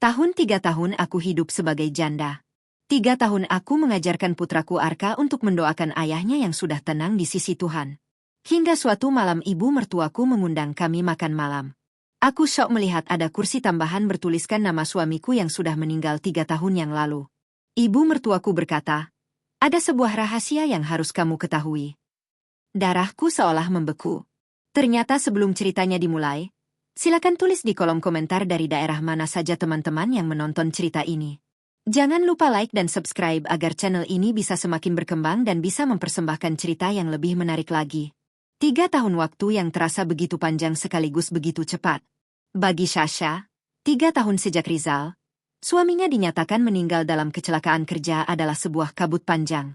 3 tahun aku hidup sebagai janda. 3 tahun aku mengajarkan putraku Arka untuk mendoakan ayahnya yang sudah tenang di sisi Tuhan. Hingga suatu malam ibu mertuaku mengundang kami makan malam. Aku syok melihat ada kursi tambahan bertuliskan nama suamiku yang sudah meninggal 3 tahun yang lalu. Ibu mertuaku berkata, "Ada sebuah rahasia yang harus kamu ketahui." Darahku seolah membeku. Ternyata sebelum ceritanya dimulai, silakan tulis di kolom komentar dari daerah mana saja teman-teman yang menonton cerita ini. Jangan lupa like dan subscribe agar channel ini bisa semakin berkembang dan bisa mempersembahkan cerita yang lebih menarik lagi. 3 tahun waktu yang terasa begitu panjang sekaligus begitu cepat. Bagi Sasha, 3 tahun sejak Rizal, suaminya dinyatakan meninggal dalam kecelakaan kerja adalah sebuah kabut panjang.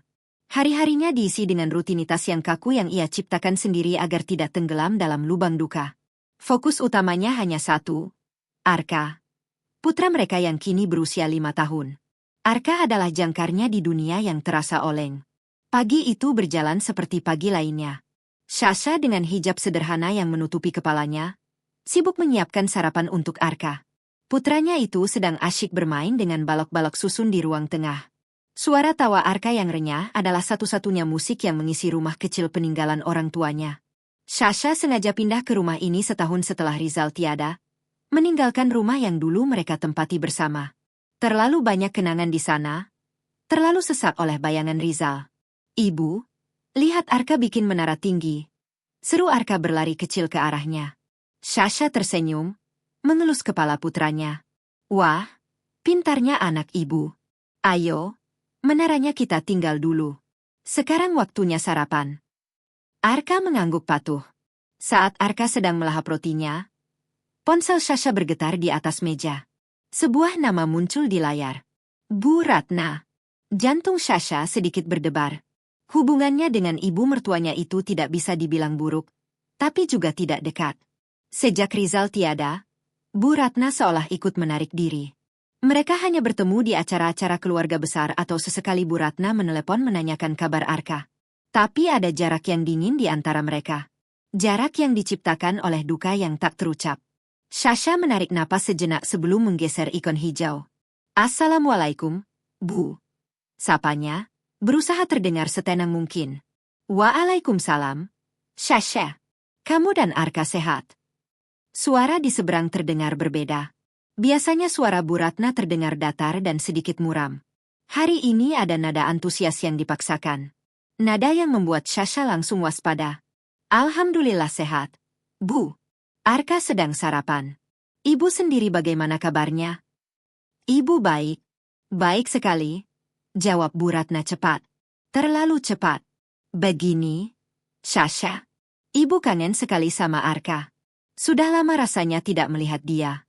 Hari-harinya diisi dengan rutinitas yang kaku yang ia ciptakan sendiri agar tidak tenggelam dalam lubang duka. Fokus utamanya hanya satu, Arka. Putra mereka yang kini berusia 5 tahun. Arka adalah jangkarnya di dunia yang terasa oleng. Pagi itu berjalan seperti pagi lainnya. Sasha dengan hijab sederhana yang menutupi kepalanya, sibuk menyiapkan sarapan untuk Arka. Putranya itu sedang asyik bermain dengan balok-balok susun di ruang tengah. Suara tawa Arka yang renyah adalah satu-satunya musik yang mengisi rumah kecil peninggalan orang tuanya. Sasha sengaja pindah ke rumah ini setahun setelah Rizal tiada, meninggalkan rumah yang dulu mereka tempati bersama. Terlalu banyak kenangan di sana, terlalu sesak oleh bayangan Rizal. "Ibu, lihat Arka bikin menara tinggi." Seru Arka berlari kecil ke arahnya. Sasha tersenyum, mengelus kepala putranya. "Wah, pintarnya anak ibu. Ayo, menaranya kita tinggal dulu. Sekarang waktunya sarapan." Arka mengangguk patuh. Saat Arka sedang melahap rotinya, ponsel Sasha bergetar di atas meja. Sebuah nama muncul di layar. Bu Ratna. Jantung Sasha sedikit berdebar. Hubungannya dengan ibu mertuanya itu tidak bisa dibilang buruk, tapi juga tidak dekat. Sejak Rizal tiada, Bu Ratna seolah ikut menarik diri. Mereka hanya bertemu di acara-acara keluarga besar atau sesekali Bu Ratna menelepon menanyakan kabar Arka. Tapi ada jarak yang dingin di antara mereka. Jarak yang diciptakan oleh duka yang tak terucap. Sasha menarik napas sejenak sebelum menggeser ikon hijau. "Assalamualaikum, Bu." Sapanya, berusaha terdengar setenang mungkin. "Waalaikumsalam. Sasha, kamu dan Arka sehat?" Suara di seberang terdengar berbeda. Biasanya suara Bu Ratna terdengar datar dan sedikit muram. Hari ini ada nada antusias yang dipaksakan. Nada yang membuat Sasha langsung waspada. "Alhamdulillah sehat, Bu. Arka sedang sarapan. Ibu sendiri bagaimana kabarnya?" "Ibu baik. Baik sekali," jawab Bu Ratna cepat. "Terlalu cepat." "Begini, Sasha. Ibu kangen sekali sama Arka. Sudah lama rasanya tidak melihat dia."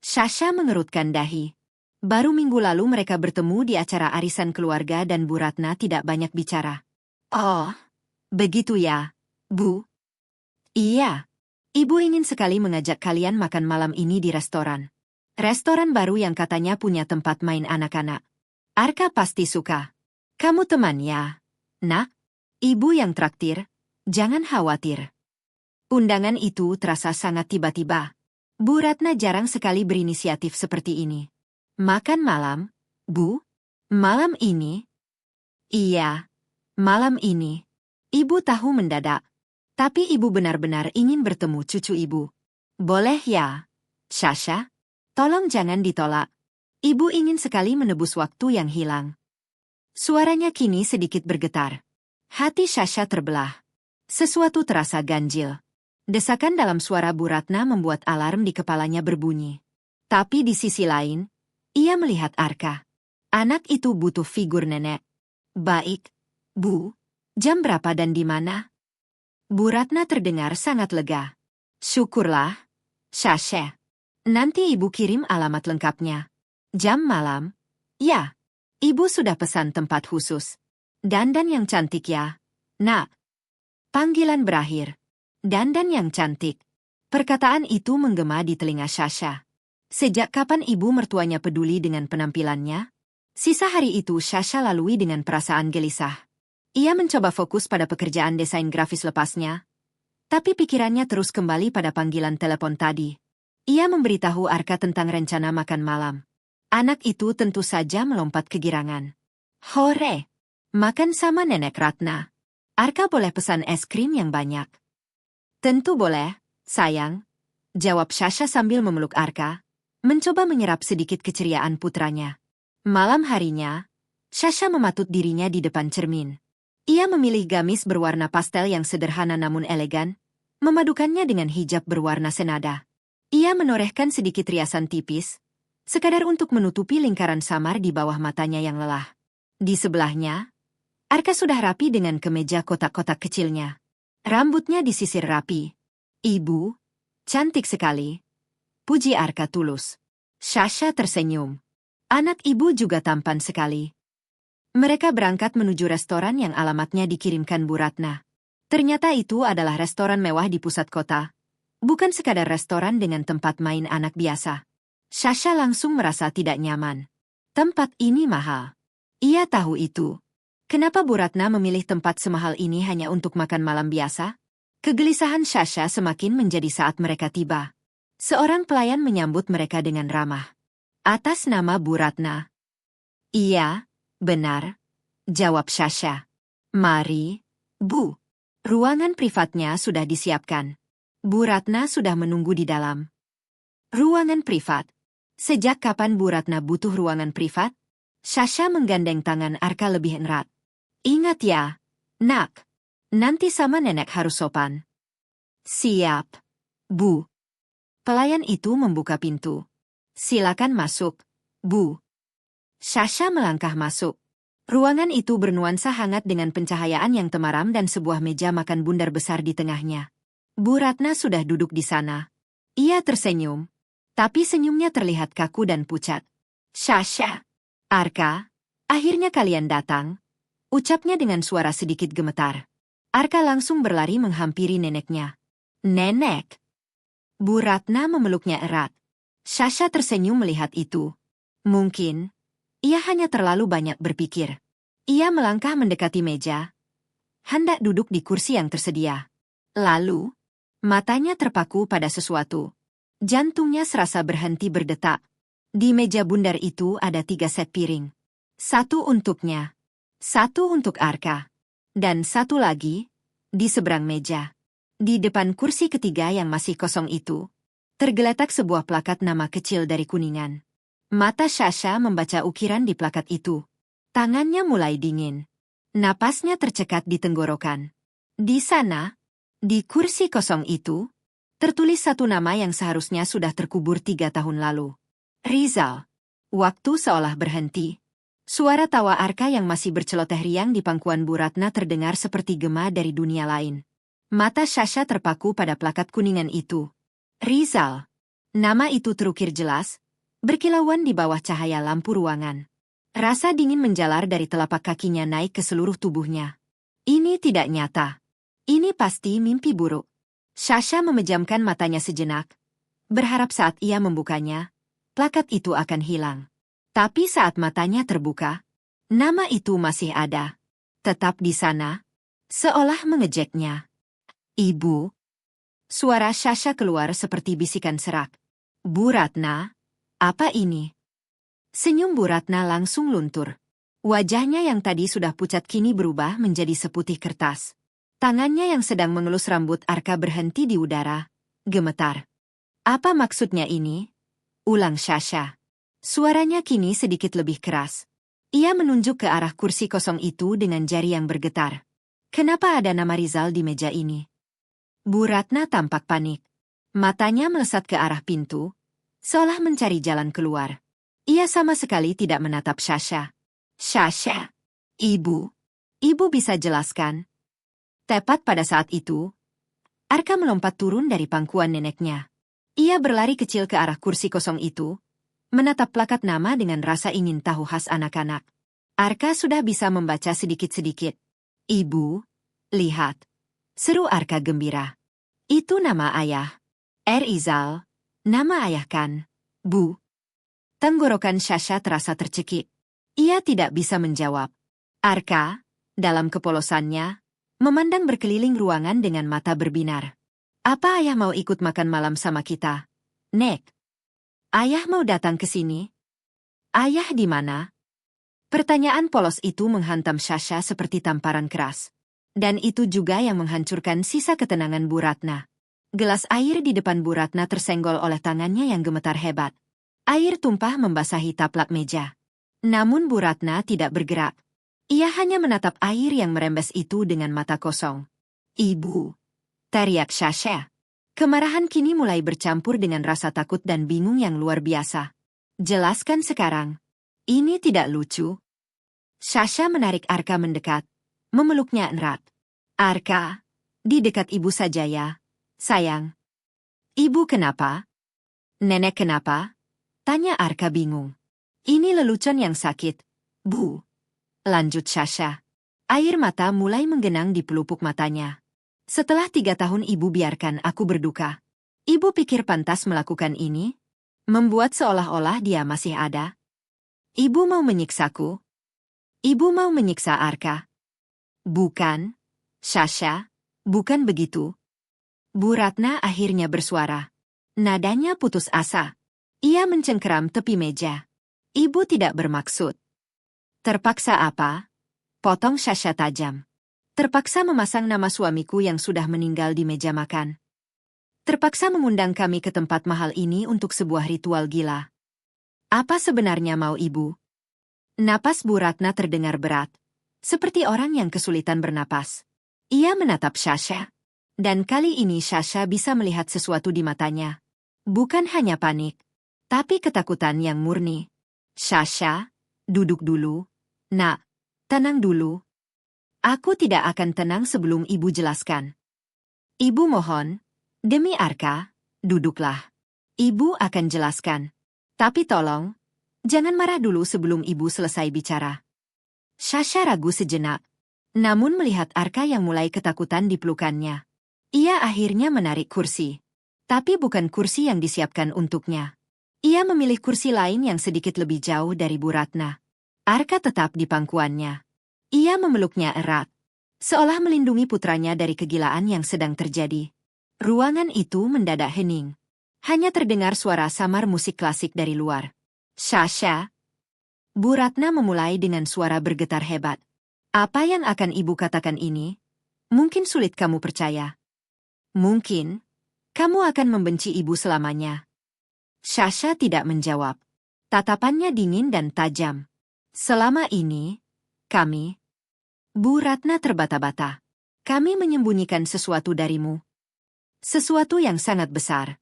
Sasha mengerutkan dahi. Baru minggu lalu mereka bertemu di acara arisan keluarga dan Bu Ratna tidak banyak bicara. "Oh, begitu ya, Bu?" "Iya. Ibu ingin sekali mengajak kalian makan malam ini di restoran. Restoran baru yang katanya punya tempat main anak-anak. Arka pasti suka. Kamu teman ya, Nak? Ibu yang traktir, jangan khawatir." Undangan itu terasa sangat tiba-tiba. Bu Ratna jarang sekali berinisiatif seperti ini. "Makan malam, Bu? Malam ini?" "Iya, malam ini." Ibu tahu mendadak. Tapi ibu benar-benar ingin bertemu cucu ibu. "Boleh ya, Sasha? Tolong jangan ditolak. Ibu ingin sekali menebus waktu yang hilang." Suaranya kini sedikit bergetar. Hati Sasha terbelah. Sesuatu terasa ganjil. Desakan dalam suara Bu Ratna membuat alarm di kepalanya berbunyi. Tapi di sisi lain, ia melihat Arka. Anak itu butuh figur nenek. "Baik, Bu. Jam berapa dan di mana?" Bu Ratna terdengar sangat lega. "Syukurlah, Sasha. Nanti ibu kirim alamat lengkapnya." "Jam malam?" "Ya. Ibu sudah pesan tempat khusus. Dandan yang cantik ya, Nak." Panggilan berakhir. Dandan yang cantik. Perkataan itu menggema di telinga Sasha. Sejak kapan ibu mertuanya peduli dengan penampilannya? Sisa hari itu Sasha lalui dengan perasaan gelisah. Ia mencoba fokus pada pekerjaan desain grafis lepasnya, tapi pikirannya terus kembali pada panggilan telepon tadi. Ia memberitahu Arka tentang rencana makan malam. Anak itu tentu saja melompat kegirangan. Hore! Makan sama Nenek Ratna. Arka boleh pesan es krim yang banyak. Tentu boleh, sayang. Jawab Sasha sambil memeluk Arka, mencoba menyerap sedikit keceriaan putranya. Malam harinya, Sasha mematut dirinya di depan cermin. Ia memilih gamis berwarna pastel yang sederhana namun elegan, memadukannya dengan hijab berwarna senada. Ia menorehkan sedikit riasan tipis, sekadar untuk menutupi lingkaran samar di bawah matanya yang lelah. Di sebelahnya, Arka sudah rapi dengan kemeja kotak-kotak kecilnya. Rambutnya disisir rapi. Ibu, cantik sekali. Puji Arka tulus. Sasha tersenyum. Anak ibu juga tampan sekali. Mereka berangkat menuju restoran yang alamatnya dikirimkan Bu Ratna. Ternyata itu adalah restoran mewah di pusat kota. Bukan sekadar restoran dengan tempat main anak biasa. Sasha langsung merasa tidak nyaman. Tempat ini mahal. Ia tahu itu. Kenapa Bu Ratna memilih tempat semahal ini hanya untuk makan malam biasa? Kegelisahan Sasha semakin menjadi saat mereka tiba. Seorang pelayan menyambut mereka dengan ramah. Atas nama Bu Ratna. Iya, benar. Jawab Sasha. Mari, Bu. Ruangan privatnya sudah disiapkan. Bu Ratna sudah menunggu di dalam. Ruangan privat. Sejak kapan Bu Ratna butuh ruangan privat? Sasha menggandeng tangan Arka lebih erat. Ingat ya, nak. Nanti sama nenek harus sopan. Siap, Bu. Pelayan itu membuka pintu. Silakan masuk, Bu. Sasha melangkah masuk. Ruangan itu bernuansa hangat dengan pencahayaan yang temaram dan sebuah meja makan bundar besar di tengahnya. Bu Ratna sudah duduk di sana. Ia tersenyum, tapi senyumnya terlihat kaku dan pucat. Sasha, Arka, akhirnya kalian datang. Ucapnya dengan suara sedikit gemetar. Arka langsung berlari menghampiri neneknya. Nenek. Bu Ratna memeluknya erat. Sasha tersenyum melihat itu. Mungkin, ia hanya terlalu banyak berpikir. Ia melangkah mendekati meja, hendak duduk di kursi yang tersedia. Lalu, matanya terpaku pada sesuatu. Jantungnya serasa berhenti berdetak. Di meja bundar itu ada 3 set piring. 1 untuknya. 1 untuk Arka. Dan 1 lagi, di seberang meja. Di depan kursi ketiga yang masih kosong itu, tergeletak sebuah plakat nama kecil dari Kuningan. Mata Sasha membaca ukiran di plakat itu. Tangannya mulai dingin. Napasnya tercekat di tenggorokan. Di sana, di kursi kosong itu, tertulis 1 nama yang seharusnya sudah terkubur 3 tahun lalu. Rizal. Waktu seolah berhenti. Suara tawa Arka yang masih berceloteh riang di pangkuan Bu Ratna terdengar seperti gema dari dunia lain. Mata Sasha terpaku pada plakat Kuningan itu. Rizal. Nama itu terukir jelas, berkilauan di bawah cahaya lampu ruangan. Rasa dingin menjalar dari telapak kakinya naik ke seluruh tubuhnya. Ini tidak nyata. Ini pasti mimpi buruk. Sasha memejamkan matanya sejenak, berharap saat ia membukanya, plakat itu akan hilang. Tapi saat matanya terbuka, nama itu masih ada. Tetap di sana, seolah mengejeknya. Ibu. Suara Sasha keluar seperti bisikan serak. Bu Ratna, apa ini? Senyum Bu Ratna langsung luntur. Wajahnya yang tadi sudah pucat kini berubah menjadi seputih kertas. Tangannya yang sedang mengelus rambut Arka berhenti di udara, gemetar. Apa maksudnya ini? Ulang Sasha. Suaranya kini sedikit lebih keras. Ia menunjuk ke arah kursi kosong itu dengan jari yang bergetar. Kenapa ada nama Rizal di meja ini? Bu Ratna tampak panik. Matanya melesat ke arah pintu, seolah mencari jalan keluar. Ia sama sekali tidak menatap Sasha. Sasha. Ibu. Ibu bisa jelaskan? Tepat pada saat itu, Arka melompat turun dari pangkuan neneknya. Ia berlari kecil ke arah kursi kosong itu, menatap plakat nama dengan rasa ingin tahu khas anak-anak. Arka sudah bisa membaca sedikit-sedikit. Ibu, lihat. Seru Arka gembira. Itu nama ayah. Rizal. Nama ayah kan, Bu? Tenggorokan Sasha terasa tercekik. Ia tidak bisa menjawab. Arka, dalam kepolosannya, memandang berkeliling ruangan dengan mata berbinar. Apa ayah mau ikut makan malam sama kita? Nek, ayah mau datang ke sini? Ayah di mana? Pertanyaan polos itu menghantam Sasha seperti tamparan keras. Dan itu juga yang menghancurkan sisa ketenangan Bu Ratna. Gelas air di depan Bu Ratna tersenggol oleh tangannya yang gemetar hebat. Air tumpah membasahi taplak meja. Namun Bu Ratna tidak bergerak. Ia hanya menatap air yang merembes itu dengan mata kosong. Ibu, teriak Sasha. Kemarahan kini mulai bercampur dengan rasa takut dan bingung yang luar biasa. Jelaskan sekarang. Ini tidak lucu. Sasha menarik Arka mendekat, memeluknya erat. Arka, di dekat ibu saja ya, sayang. Ibu kenapa? Nenek kenapa? Tanya Arka bingung. Ini lelucon yang sakit, Bu. Lanjut Sasha. Air mata mulai menggenang di pelupuk matanya. Setelah 3 tahun ibu biarkan aku berduka. Ibu pikir pantas melakukan ini? Membuat seolah-olah dia masih ada? Ibu mau menyiksaku? Ibu mau menyiksa Arka? Bukan, Sasha, bukan begitu. Bu Ratna akhirnya bersuara. Nadanya putus asa. Ia mencengkeram tepi meja. Ibu tidak bermaksud. Terpaksa apa? Potong Sasha tajam. Terpaksa memasang nama suamiku yang sudah meninggal di meja makan. Terpaksa mengundang kami ke tempat mahal ini untuk sebuah ritual gila. Apa sebenarnya mau ibu? Napas Bu Ratna terdengar berat, seperti orang yang kesulitan bernapas. Ia menatap Sasha. Dan kali ini Sasha bisa melihat sesuatu di matanya. Bukan hanya panik, tapi ketakutan yang murni. Sasha, duduk dulu. Nak, tenang dulu. Aku tidak akan tenang sebelum ibu jelaskan. Ibu mohon, demi Arka, duduklah. Ibu akan jelaskan. Tapi tolong, jangan marah dulu sebelum ibu selesai bicara. Sasha ragu sejenak, namun melihat Arka yang mulai ketakutan di pelukannya. Ia akhirnya menarik kursi. Tapi bukan kursi yang disiapkan untuknya. Ia memilih kursi lain yang sedikit lebih jauh dari Bu Ratna. Arka tetap di pangkuannya. Ia memeluknya erat, seolah melindungi putranya dari kegilaan yang sedang terjadi. Ruangan itu mendadak hening. Hanya terdengar suara samar musik klasik dari luar. Sasha. Bu Ratna memulai dengan suara bergetar hebat. Apa yang akan ibu katakan ini? Mungkin sulit kamu percaya. Mungkin, kamu akan membenci ibu selamanya. Sasha tidak menjawab. Tatapannya dingin dan tajam. Selama ini, kami, Bu Ratna terbata-bata. Kami menyembunyikan sesuatu darimu. Sesuatu yang sangat besar.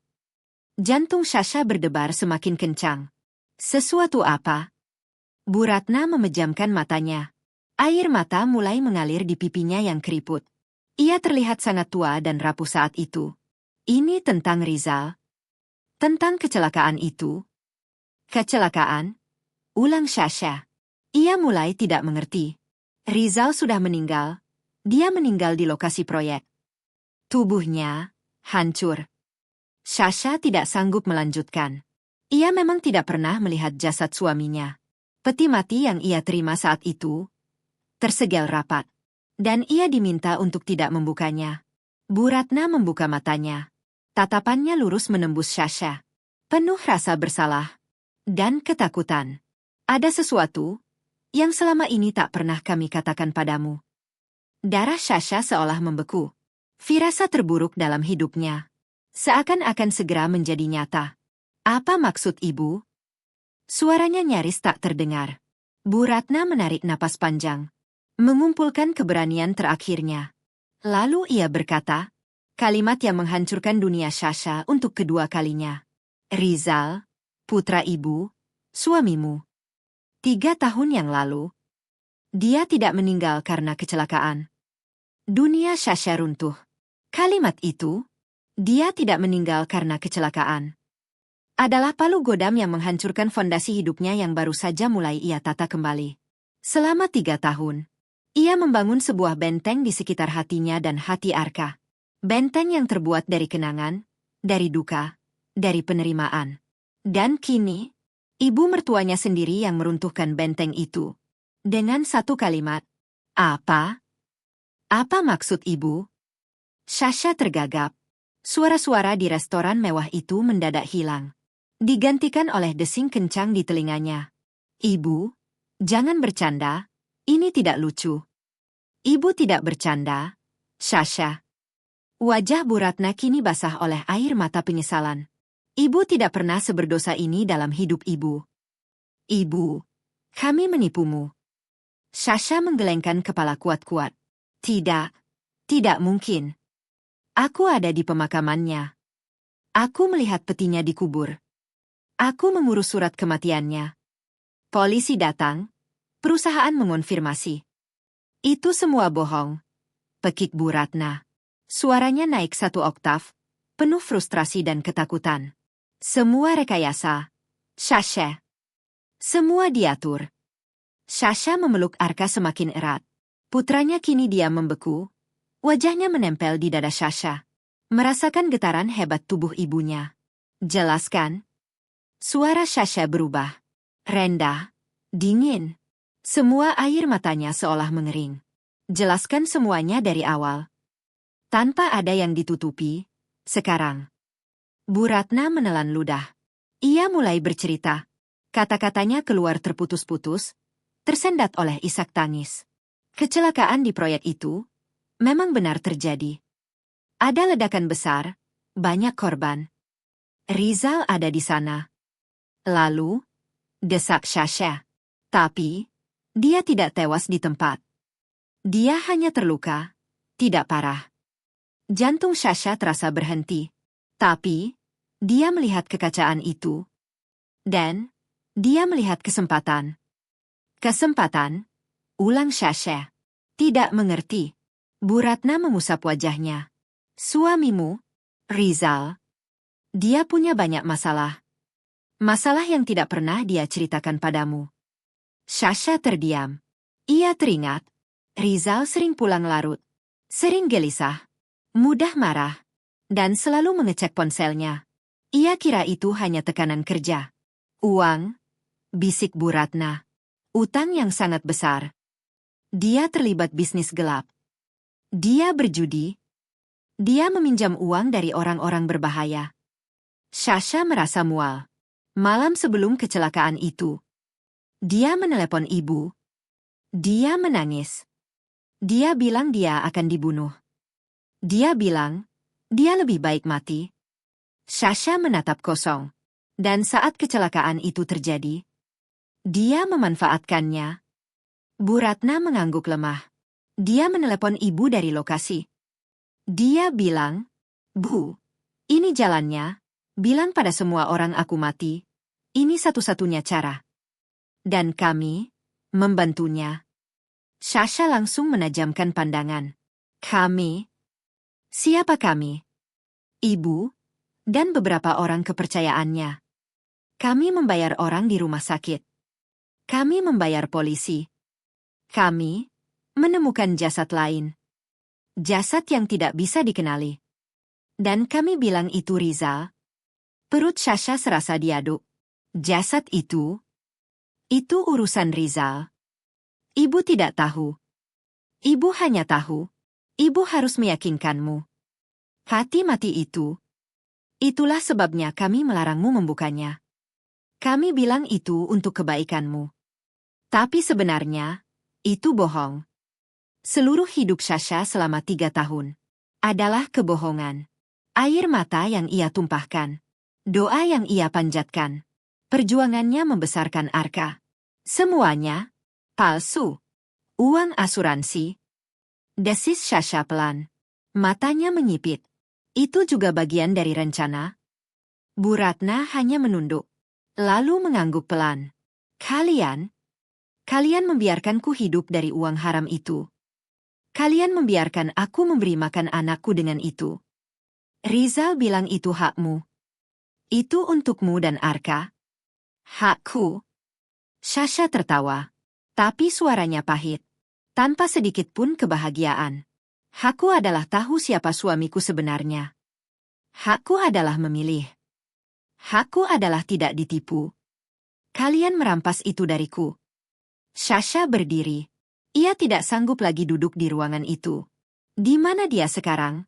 Jantung Sasha berdebar semakin kencang. Sesuatu apa? Bu Ratna memejamkan matanya. Air mata mulai mengalir di pipinya yang keriput. Ia terlihat sangat tua dan rapuh saat itu. Ini tentang Rizal. Tentang kecelakaan itu. Kecelakaan? Ulang Sasha. Ia mulai tidak mengerti. Rizal sudah meninggal. Dia meninggal di lokasi proyek. Tubuhnya hancur. Sasha tidak sanggup melanjutkan. Ia memang tidak pernah melihat jasad suaminya. Peti mati yang ia terima saat itu tersegel rapat. Dan ia diminta untuk tidak membukanya. Bu Ratna membuka matanya. Tatapannya lurus menembus Sasha. Penuh rasa bersalah dan ketakutan. Ada sesuatu yang selama ini tak pernah kami katakan padamu. Darah Sasha seolah membeku. Firasat terburuk dalam hidupnya. Seakan-akan segera menjadi nyata. Apa maksud ibu? Suaranya nyaris tak terdengar. Bu Ratna menarik napas panjang. Mengumpulkan keberanian terakhirnya. Lalu ia berkata, kalimat yang menghancurkan dunia Sasha untuk kedua kalinya. Rizal, putra ibu, suamimu. 3 tahun yang lalu, dia tidak meninggal karena kecelakaan. Dunia Sasha runtuh. Kalimat itu, dia tidak meninggal karena kecelakaan, adalah palu godam yang menghancurkan fondasi hidupnya yang baru saja mulai ia tata kembali. Selama 3 tahun, ia membangun sebuah benteng di sekitar hatinya dan hati Arka. Benteng yang terbuat dari kenangan, dari duka, dari penerimaan. Dan kini, ibu mertuanya sendiri yang meruntuhkan benteng itu. Dengan satu kalimat, apa? Apa maksud ibu? Sasha tergagap. Suara-suara di restoran mewah itu mendadak hilang. Digantikan oleh desing kencang di telinganya. Ibu, jangan bercanda, ini tidak lucu. Ibu tidak bercanda, Sasha. Wajah Bu Ratna kini basah oleh air mata penyesalan. Ibu tidak pernah seberdosa ini dalam hidup ibu. Ibu, kami menipumu. Sasha menggelengkan kepala kuat-kuat. Tidak, tidak mungkin. Aku ada di pemakamannya. Aku melihat petinya dikubur. Aku mengurus surat kematiannya. Polisi datang, perusahaan mengonfirmasi. Itu semua bohong, pekik Bu Ratna. Suaranya naik 1 oktav, penuh frustrasi dan ketakutan. Semua rekayasa, Sasha. Semua diatur. Sasha memeluk Arka semakin erat. Putranya kini diam membeku, wajahnya menempel di dada Sasha. Merasakan getaran hebat tubuh ibunya. Jelaskan. Suara Sasha berubah. Rendah, dingin. Semua air matanya seolah mengering. Jelaskan semuanya dari awal. Tanpa ada yang ditutupi, sekarang. Bu Ratna menelan ludah. Ia mulai bercerita. Kata-katanya keluar terputus-putus, tersendat oleh isak tangis. Kecelakaan di proyek itu memang benar terjadi. Ada ledakan besar, banyak korban. Rizal ada di sana. Lalu, desak Sasha. Tapi, dia tidak tewas di tempat. Dia hanya terluka, tidak parah. Jantung Sasha terasa berhenti. Tapi, dia melihat kekacaan itu. Dan, dia melihat kesempatan. Kesempatan? Ulang Sasha. Tidak mengerti. Bu Ratna mengusap wajahnya. Suamimu, Rizal. Dia punya banyak masalah. Masalah yang tidak pernah dia ceritakan padamu. Sasha terdiam. Ia teringat. Rizal sering pulang larut. Sering gelisah. Mudah marah. Dan selalu mengecek ponselnya. Ia kira itu hanya tekanan kerja. Uang, bisik Bu Ratna. Utang yang sangat besar. Dia terlibat bisnis gelap. Dia berjudi. Dia meminjam uang dari orang-orang berbahaya. Sasha merasa mual. Malam sebelum kecelakaan itu, dia menelepon ibu. Dia menangis. Dia bilang dia akan dibunuh. Dia bilang, dia lebih baik mati. Sasha menatap kosong. Dan saat kecelakaan itu terjadi, dia memanfaatkannya. Bu Ratna mengangguk lemah. Dia menelepon ibu dari lokasi. Dia bilang, Bu, ini jalannya. Bilang pada semua orang aku mati. Ini satu-satunya cara. Dan kami membantunya. Sasha langsung menajamkan pandangan. Kami? Siapa kami? Ibu dan beberapa orang kepercayaannya. Kami membayar orang di rumah sakit. Kami membayar polisi. Kami menemukan jasad lain. Jasad yang tidak bisa dikenali. Dan kami bilang itu Rizal. Perut Sasha serasa diaduk. Jasad itu urusan Rizal. Ibu tidak tahu. Ibu hanya tahu. Ibu harus meyakinkanmu. Hati mati itulah sebabnya kami melarangmu membukanya. Kami bilang itu untuk kebaikanmu. Tapi sebenarnya, itu bohong. Seluruh hidup Sasha selama 3 tahun adalah kebohongan. Air mata yang ia tumpahkan. Doa yang ia panjatkan. Perjuangannya membesarkan Arka. Semuanya palsu. Uang asuransi. Desis Sasha pelan. Matanya menyipit. Itu juga bagian dari rencana. Bu Ratna hanya menunduk. Lalu mengangguk pelan. Kalian membiarkanku hidup dari uang haram itu. Kalian membiarkan aku memberi makan anakku dengan itu. Rizal bilang itu hakmu. Itu untukmu dan Arka. Hakku. Sasha tertawa. Tapi suaranya pahit. Tanpa sedikit pun kebahagiaan. Hakku adalah tahu siapa suamiku sebenarnya. Hakku adalah memilih. Hakku adalah tidak ditipu. Kalian merampas itu dariku. Sasha berdiri. Ia tidak sanggup lagi duduk di ruangan itu. Di mana dia sekarang?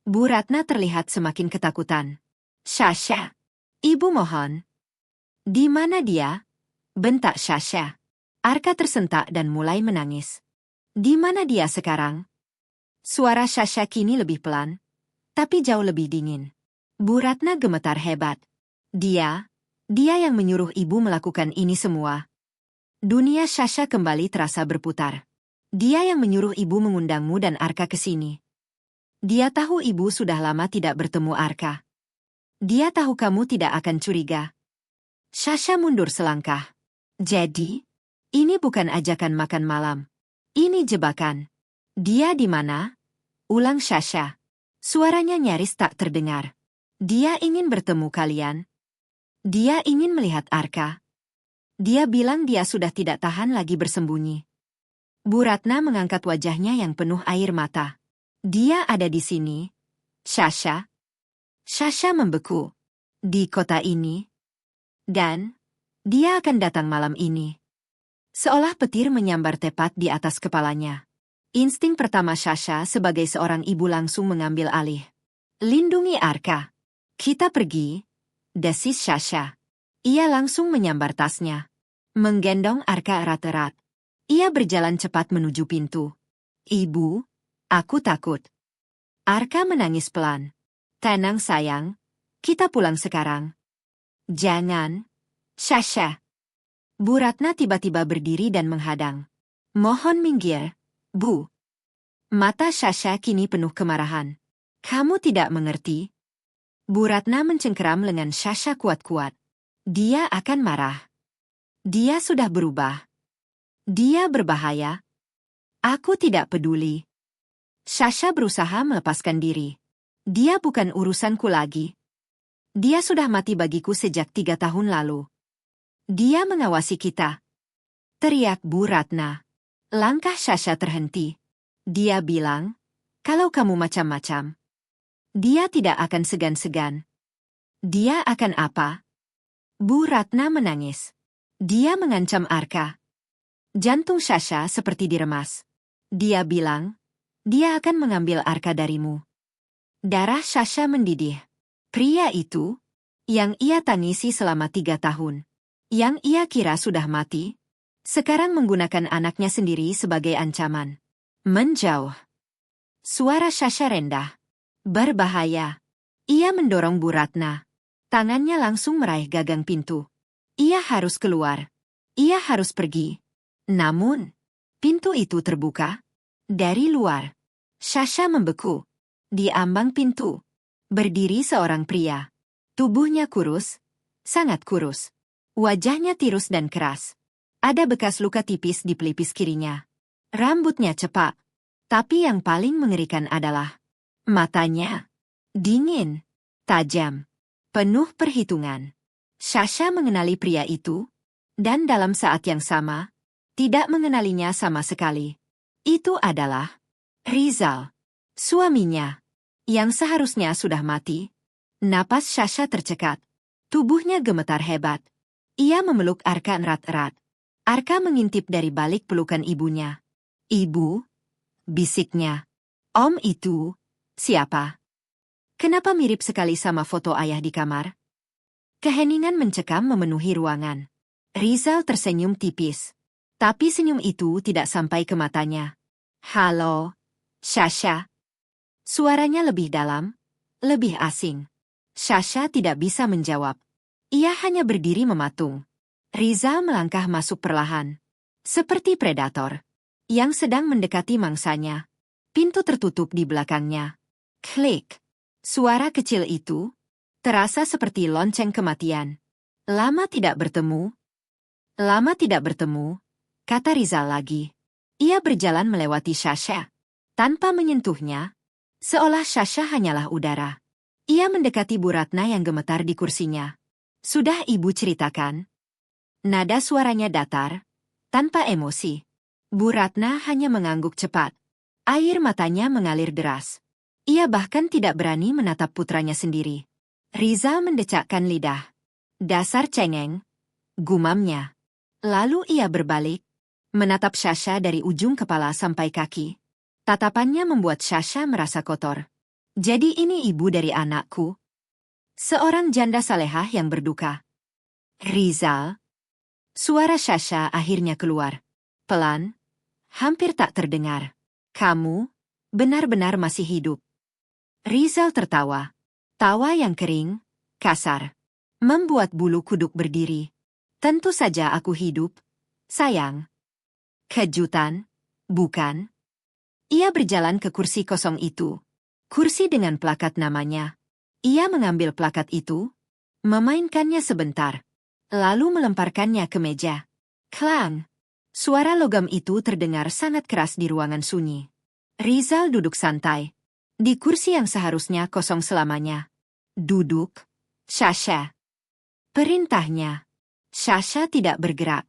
Bu Ratna terlihat semakin ketakutan. Sasha, ibu mohon. Di mana dia? Bentak Sasha. Arka tersentak dan mulai menangis. Di mana dia sekarang? Suara Sasha kini lebih pelan, tapi jauh lebih dingin. Bu Ratna gemetar hebat. Dia yang menyuruh ibu melakukan ini semua. Dunia Sasha kembali terasa berputar. Dia yang menyuruh ibu mengundangmu dan Arka ke sini. Dia tahu ibu sudah lama tidak bertemu Arka. Dia tahu kamu tidak akan curiga. Sasha mundur selangkah. Jadi, ini bukan ajakan makan malam. Ini jebakan. Dia di mana? Ulang Sasha. Suaranya nyaris tak terdengar. Dia ingin bertemu kalian. Dia ingin melihat Arka. Dia bilang dia sudah tidak tahan lagi bersembunyi. Bu Ratna mengangkat wajahnya yang penuh air mata. Dia ada di sini. Sasha. Sasha membeku. Di kota ini. Dan dia akan datang malam ini. Seolah petir menyambar tepat di atas kepalanya. Insting pertama Sasha sebagai seorang ibu langsung mengambil alih. Lindungi Arka. Kita pergi. Desis Sasha. Ia langsung menyambar tasnya. Menggendong Arka erat-erat. Ia berjalan cepat menuju pintu. Ibu. Aku takut. Arka menangis pelan. Tenang sayang, kita pulang sekarang. Jangan. Sasha. Bu Ratna tiba-tiba berdiri dan menghadang. Mohon minggir, Bu. Mata Sasha kini penuh kemarahan. Kamu tidak mengerti? Bu Ratna mencengkeram lengan Sasha kuat-kuat. Dia akan marah. Dia sudah berubah. Dia berbahaya. Aku tidak peduli. Sasha berusaha melepaskan diri. Dia bukan urusanku lagi. Dia sudah mati bagiku sejak 3 tahun lalu. Dia mengawasi kita. Teriak Bu Ratna. Langkah Sasha terhenti. Dia bilang, kalau kamu macam-macam, dia tidak akan segan-segan. Dia akan apa? Bu Ratna menangis. Dia mengancam Arka. Jantung Sasha seperti diremas. Dia bilang, dia akan mengambil Arka darimu. Darah Sasha mendidih. Pria itu, yang ia tangisi selama 3 tahun, yang ia kira sudah mati, sekarang menggunakan anaknya sendiri sebagai ancaman. Menjauh. Suara Sasha rendah. Berbahaya. Ia mendorong Bu Ratna. Tangannya langsung meraih gagang pintu. Ia harus keluar. Ia harus pergi. Namun, pintu itu terbuka. Dari luar, Sasha membeku. Di ambang pintu, berdiri seorang pria. Tubuhnya kurus, sangat kurus. Wajahnya tirus dan keras. Ada bekas luka tipis di pelipis kirinya. Rambutnya cepak. Tapi yang paling mengerikan adalah matanya. Dingin, tajam, penuh perhitungan. Sasha mengenali pria itu, dan dalam saat yang sama, tidak mengenalinya sama sekali. Itu adalah Rizal, suaminya, yang seharusnya sudah mati. Napas Sasha tercekat. Tubuhnya gemetar hebat. Ia memeluk Arka erat-erat. Arka mengintip dari balik pelukan ibunya. Ibu, bisiknya. Om itu, siapa? Kenapa mirip sekali sama foto ayah di kamar? Keheningan mencekam memenuhi ruangan. Rizal tersenyum tipis. Tapi senyum itu tidak sampai ke matanya. Halo, Sasha. Suaranya lebih dalam, lebih asing. Sasha tidak bisa menjawab. Ia hanya berdiri mematung. Rizal melangkah masuk perlahan. Seperti predator yang sedang mendekati mangsanya. Pintu tertutup di belakangnya. Klik. Suara kecil itu terasa seperti lonceng kematian. Lama tidak bertemu. Lama tidak bertemu. Kata Rizal lagi. Ia berjalan melewati Sasha. Tanpa menyentuhnya, seolah Sasha hanyalah udara. Ia mendekati Bu Ratna yang gemetar di kursinya. Sudah ibu ceritakan? Nada suaranya datar, tanpa emosi. Bu Ratna hanya mengangguk cepat. Air matanya mengalir deras. Ia bahkan tidak berani menatap putranya sendiri. Rizal mendecakkan lidah. Dasar cengeng, gumamnya. Lalu ia berbalik, menatap Sasha dari ujung kepala sampai kaki. Tatapannya membuat Sasha merasa kotor. Jadi ini ibu dari anakku? Seorang janda salehah yang berduka. Rizal. Suara Sasha akhirnya keluar. Pelan, hampir tak terdengar. Kamu benar-benar masih hidup. Rizal tertawa. Tawa yang kering, kasar. Membuat bulu kuduk berdiri. Tentu saja aku hidup, sayang. Kejutan, bukan? Ia berjalan ke kursi kosong itu. Kursi dengan plakat namanya. Ia mengambil plakat itu, memainkannya sebentar, lalu melemparkannya ke meja. Klang! Suara logam itu terdengar sangat keras di ruangan sunyi. Rizal duduk santai. Di kursi yang seharusnya kosong selamanya. Duduk, Sasha. Perintahnya. Sasha tidak bergerak.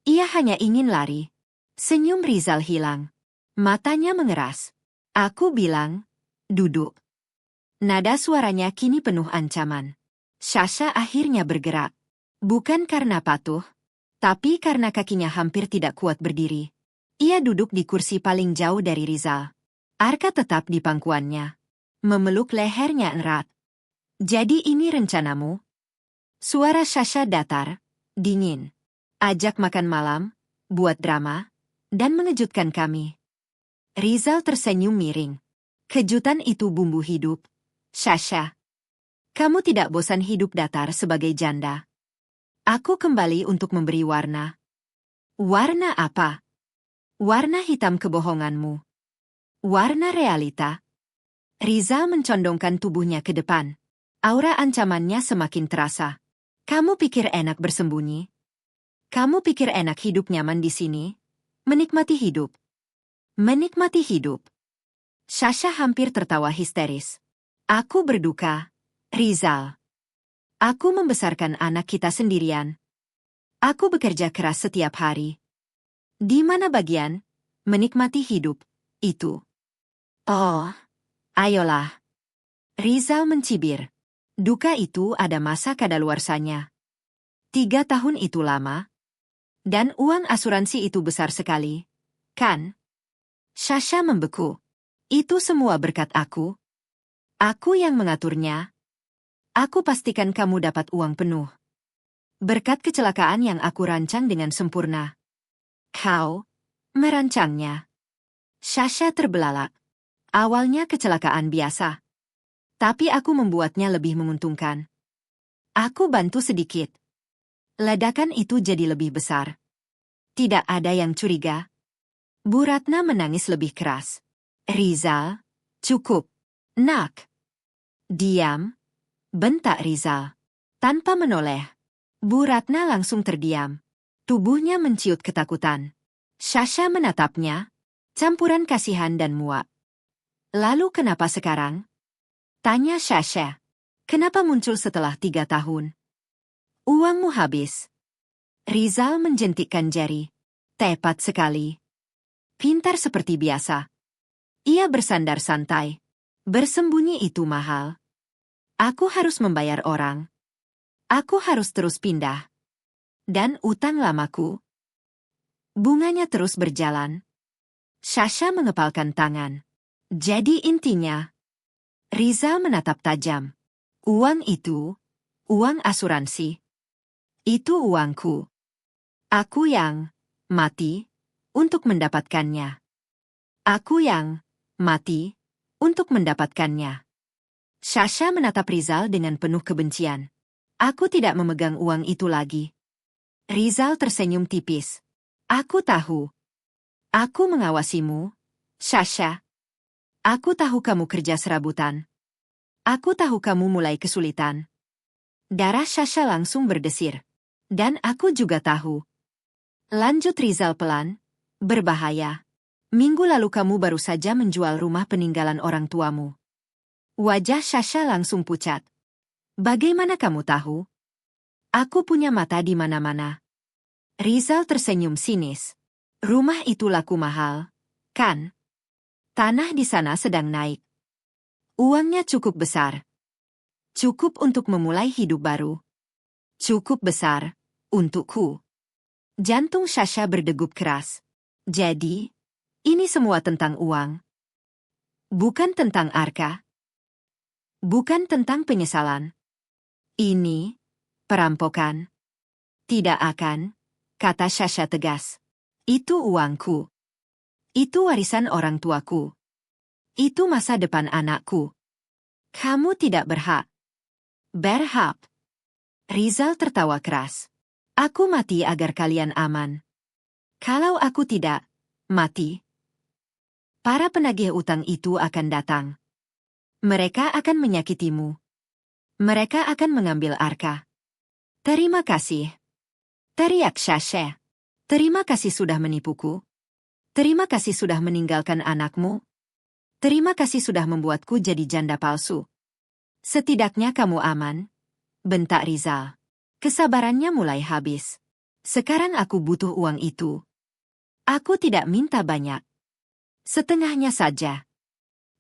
Ia hanya ingin lari. Senyum Rizal hilang. Matanya mengeras. Aku bilang, duduk. Nada suaranya kini penuh ancaman. Sasha akhirnya bergerak. Bukan karena patuh, tapi karena kakinya hampir tidak kuat berdiri. Ia duduk di kursi paling jauh dari Rizal. Arka tetap di pangkuannya. Memeluk lehernya erat. Jadi ini rencanamu? Suara Sasha datar, dingin. Ajak makan malam, buat drama, dan mengejutkan kami. Rizal tersenyum miring. Kejutan itu bumbu hidup. Sasha, kamu tidak bosan hidup datar sebagai janda? Aku kembali untuk memberi warna. Warna apa? Warna hitam kebohonganmu. Warna realita. Rizal mencondongkan tubuhnya ke depan. Aura ancamannya semakin terasa. Kamu pikir enak bersembunyi? Kamu pikir enak hidup nyaman di sini? Menikmati hidup. Menikmati hidup. Sasha hampir tertawa histeris. Aku berduka, Rizal. Aku membesarkan anak kita sendirian. Aku bekerja keras setiap hari. Di mana bagian menikmati hidup itu? Oh, ayolah. Rizal mencibir. Duka itu ada masa kadaluarsanya. 3 tahun itu lama. Dan uang asuransi itu besar sekali, kan? Sasha membeku. Itu semua berkat aku. Aku yang mengaturnya. Aku pastikan kamu dapat uang penuh. Berkat kecelakaan yang aku rancang dengan sempurna. Kau merancangnya. Sasha terbelalak. Awalnya kecelakaan biasa. Tapi aku membuatnya lebih menguntungkan. Aku bantu sedikit. Ledakan itu jadi lebih besar. Tidak ada yang curiga. Bu Ratna menangis lebih keras. Rizal, cukup. Nak. Diam, bentak Rizal. Tanpa menoleh, Bu Ratna langsung terdiam. Tubuhnya menciut ketakutan. Sasha menatapnya, campuran kasihan dan muak. Lalu kenapa sekarang? Tanya Sasha. Kenapa muncul setelah 3 tahun? Uangmu habis. Rizal menjentikkan jari. Tepat sekali. Pintar seperti biasa. Ia bersandar santai. Bersembunyi itu mahal. Aku harus membayar orang. Aku harus terus pindah. Dan utang lamaku. Bunganya terus berjalan. Sasha mengepalkan tangan. Jadi intinya, Rizal menatap tajam. Uang itu, uang asuransi. Itu uangku. Aku yang mati untuk mendapatkannya. Aku yang mati untuk mendapatkannya. Sasha menatap Rizal dengan penuh kebencian. Aku tidak memegang uang itu lagi. Rizal tersenyum tipis. Aku tahu. Aku mengawasimu, Sasha. Aku tahu kamu kerja serabutan. Aku tahu kamu mulai kesulitan. Darah Sasha langsung berdesir. Dan aku juga tahu. Lanjut Rizal pelan. Berbahaya. Minggu lalu kamu baru saja menjual rumah peninggalan orang tuamu. Wajah Sasha langsung pucat. Bagaimana kamu tahu? Aku punya mata di mana-mana. Rizal tersenyum sinis. Rumah itu laku mahal, kan? Tanah di sana sedang naik. Uangnya cukup besar. Cukup untuk memulai hidup baru. Cukup besar untukku. Jantung Sasha berdegup keras. Jadi, ini semua tentang uang. Bukan tentang Arka. Bukan tentang penyesalan. Ini perampokan. Tidak akan, kata Sasha tegas. Itu uangku. Itu warisan orang tuaku. Itu masa depan anakku. Kamu tidak berhak. Berhak. Rizal tertawa keras. Aku mati agar kalian aman. Kalau aku tidak mati, para penagih utang itu akan datang. Mereka akan menyakitimu. Mereka akan mengambil Arka. Terima kasih. Teriak Sasha. Terima kasih sudah menipuku. Terima kasih sudah meninggalkan anakmu. Terima kasih sudah membuatku jadi janda palsu. Setidaknya kamu aman, bentak Rizal. Kesabarannya mulai habis. Sekarang aku butuh uang itu. Aku tidak minta banyak. Setengahnya saja.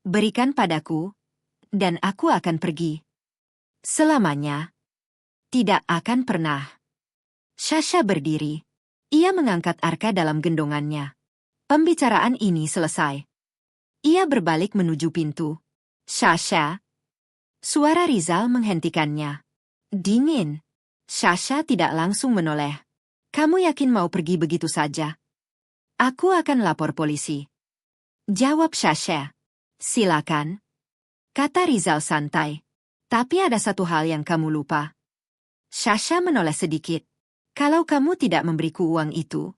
Berikan padaku, dan aku akan pergi. Selamanya. Tidak akan pernah. Sasha berdiri. Ia mengangkat Arka dalam gendongannya. Pembicaraan ini selesai. Ia berbalik menuju pintu. Sasha. Suara Rizal menghentikannya. Dingin. Sasha tidak langsung menoleh. Kamu yakin mau pergi begitu saja? Aku akan lapor polisi. Jawab Sasha. Silakan. Kata Rizal santai. Tapi ada satu hal yang kamu lupa. Sasha menoleh sedikit. Kalau kamu tidak memberiku uang itu.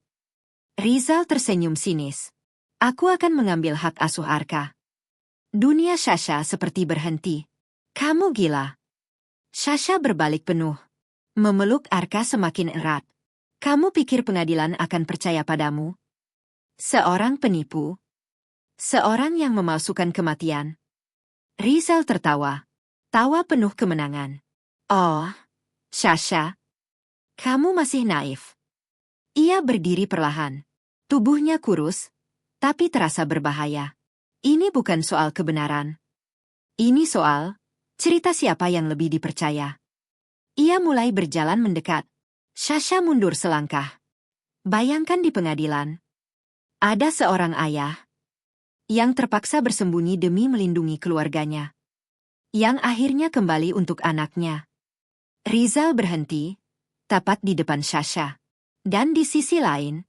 Rizal tersenyum sinis. Aku akan mengambil hak asuh Arka. Dunia Sasha seperti berhenti. Kamu gila. Sasha berbalik penuh. Memeluk Arka semakin erat. Kamu pikir pengadilan akan percaya padamu? Seorang penipu. Seorang yang memalsukan kematian. Rizal tertawa. Tawa penuh kemenangan. Oh, Sasha. Kamu masih naif. Ia berdiri perlahan. Tubuhnya kurus, tapi terasa berbahaya. Ini bukan soal kebenaran. Ini soal cerita siapa yang lebih dipercaya. Ia mulai berjalan mendekat. Sasha mundur selangkah. Bayangkan di pengadilan. Ada seorang ayah yang terpaksa bersembunyi demi melindungi keluarganya. Yang akhirnya kembali untuk anaknya. Rizal berhenti, tepat di depan Sasha. Dan di sisi lain,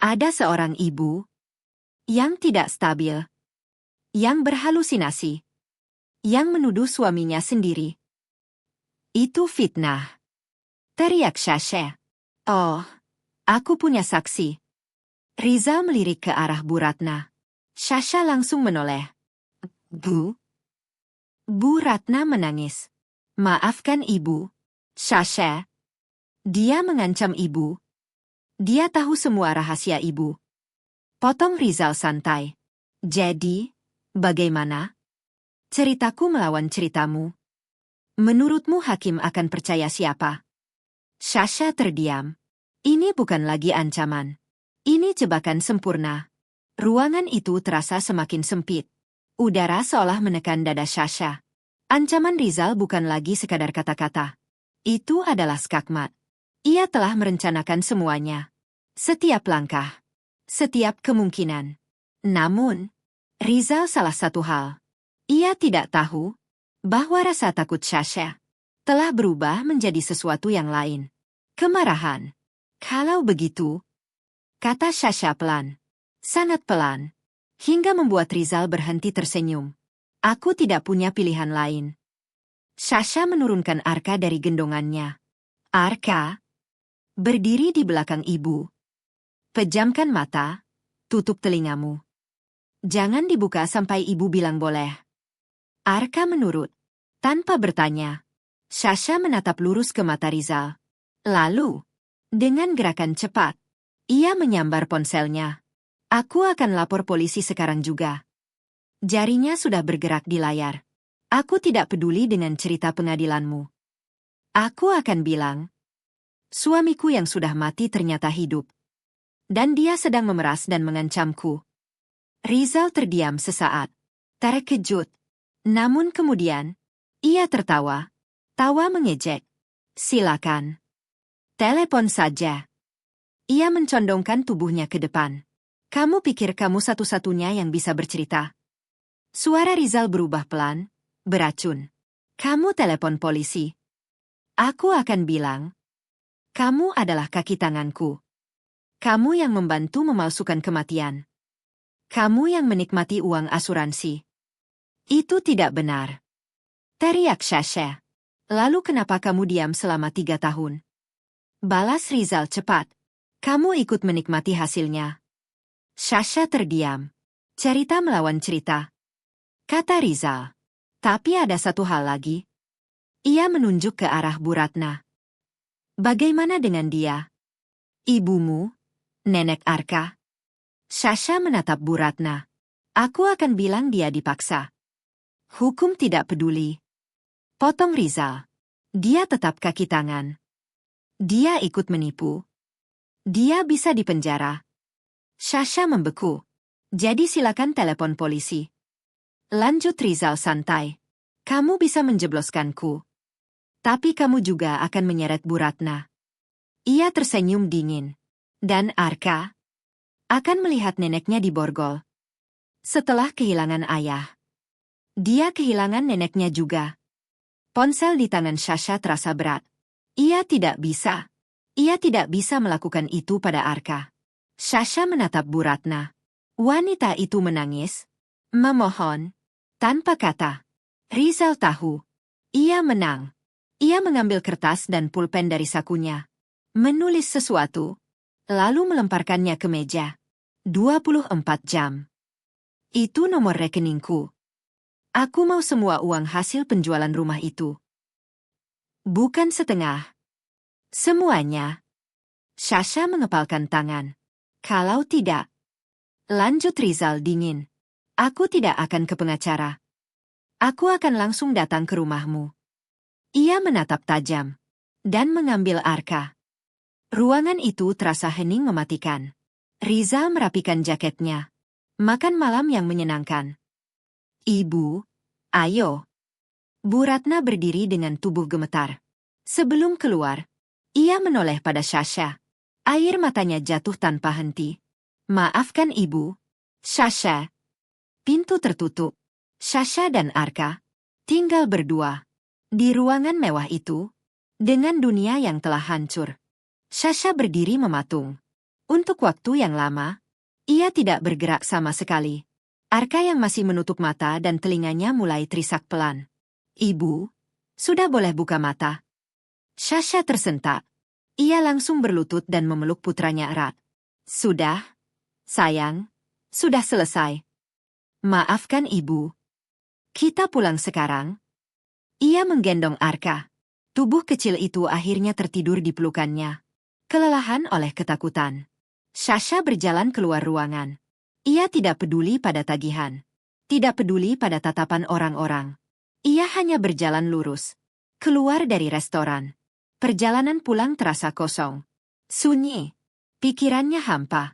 ada seorang ibu yang tidak stabil, yang berhalusinasi, yang menuduh suaminya sendiri. Itu fitnah. Teriak Sasha. Oh, aku punya saksi. Rizal melirik ke arah Bu Ratna. Sasha langsung menoleh. Bu? Bu Ratna menangis. Maafkan ibu. Sasha. Dia mengancam ibu. Dia tahu semua rahasia ibu. Potong Rizal santai. Jadi, bagaimana? Ceritaku melawan ceritamu. Menurutmu hakim akan percaya siapa? Sasha terdiam. Ini bukan lagi ancaman. Ini jebakan sempurna. Ruangan itu terasa semakin sempit. Udara seolah menekan dada Sasha. Ancaman Rizal bukan lagi sekadar kata-kata. Itu adalah skakmat. Ia telah merencanakan semuanya. Setiap langkah. Setiap kemungkinan. Namun, Rizal salah satu hal. Ia tidak tahu bahwa rasa takut Sasha telah berubah menjadi sesuatu yang lain. Kemarahan. Kalau begitu, kata Sasha pelan. Sangat pelan. Hingga membuat Rizal berhenti tersenyum. Aku tidak punya pilihan lain. Sasha menurunkan Arka dari gendongannya. Arka. Berdiri di belakang ibu. Pejamkan mata. Tutup telingamu. Jangan dibuka sampai ibu bilang boleh. Arka menurut. Tanpa bertanya. Sasha menatap lurus ke mata Rizal. Lalu, dengan gerakan cepat, ia menyambar ponselnya. Aku akan lapor polisi sekarang juga. Jarinya sudah bergerak di layar. Aku tidak peduli dengan cerita pengadilanmu. Aku akan bilang, suamiku yang sudah mati ternyata hidup. Dan dia sedang memeras dan mengancamku. Rizal terdiam sesaat. Terkejut. Namun kemudian, ia tertawa. Tawa mengejek. Silakan. Telepon saja. Ia mencondongkan tubuhnya ke depan. Kamu pikir kamu satu-satunya yang bisa bercerita? Suara Rizal berubah pelan, beracun. Kamu telepon polisi. Aku akan bilang, kamu adalah kaki tanganku. Kamu yang membantu memalsukan kematian. Kamu yang menikmati uang asuransi. Itu tidak benar. Teriak Sasha. Lalu kenapa kamu diam selama 3 tahun? Balas Rizal cepat. Kamu ikut menikmati hasilnya. Sasha terdiam. Cerita melawan cerita. Kata Rizal. Tapi ada satu hal lagi. Ia menunjuk ke arah Bu Ratna. Bagaimana dengan dia? Ibumu? Nenek Arka? Sasha menatap Bu Ratna. Aku akan bilang dia dipaksa. Hukum tidak peduli. Potong Rizal. Dia tetap kaki tangan. Dia ikut menipu. Dia bisa dipenjara. Sasha membeku. Jadi silakan telepon polisi. Lanjut Rizal santai. Kamu bisa menjebloskanku. Tapi kamu juga akan menyeret Bu Ratna. Ia tersenyum dingin. Dan Arka akan melihat neneknya diborgol. Setelah kehilangan ayah, dia kehilangan neneknya juga. Ponsel di tangan Sasha terasa berat. Ia tidak bisa. Ia tidak bisa melakukan itu pada Arka. Sasha menatap Bu Ratna. Wanita itu menangis, memohon, tanpa kata. Rizal tahu. Ia menang. Ia mengambil kertas dan pulpen dari sakunya. Menulis sesuatu. Lalu melemparkannya ke meja. 24 jam. Itu nomor rekeningku. Aku mau semua uang hasil penjualan rumah itu. Bukan setengah. Semuanya. Sasha mengepalkan tangan. Kalau tidak. Lanjut Rizal dingin. Aku tidak akan ke pengacara. Aku akan langsung datang ke rumahmu. Ia menatap tajam. Dan mengambil Arka. Ruangan itu terasa hening mematikan. Rizal merapikan jaketnya. Makan malam yang menyenangkan. Ibu, ayo. Bu Ratna berdiri dengan tubuh gemetar. Sebelum keluar, ia menoleh pada Sasha. Air matanya jatuh tanpa henti. Maafkan ibu. Sasha. Pintu tertutup. Sasha dan Arka tinggal berdua. Di ruangan mewah itu, dengan dunia yang telah hancur. Sasha berdiri mematung. Untuk waktu yang lama, ia tidak bergerak sama sekali. Arka yang masih menutup mata dan telinganya mulai terisak pelan. Ibu, sudah boleh buka mata. Sasha tersentak. Ia langsung berlutut dan memeluk putranya erat. Sudah, sayang, sudah selesai. Maafkan ibu. Kita pulang sekarang. Ia menggendong Arka. Tubuh kecil itu akhirnya tertidur di pelukannya. Kelelahan oleh ketakutan. Sasha berjalan keluar ruangan. Ia tidak peduli pada tagihan. Tidak peduli pada tatapan orang-orang. Ia hanya berjalan lurus. Keluar dari restoran. Perjalanan pulang terasa kosong. Sunyi. Pikirannya hampa.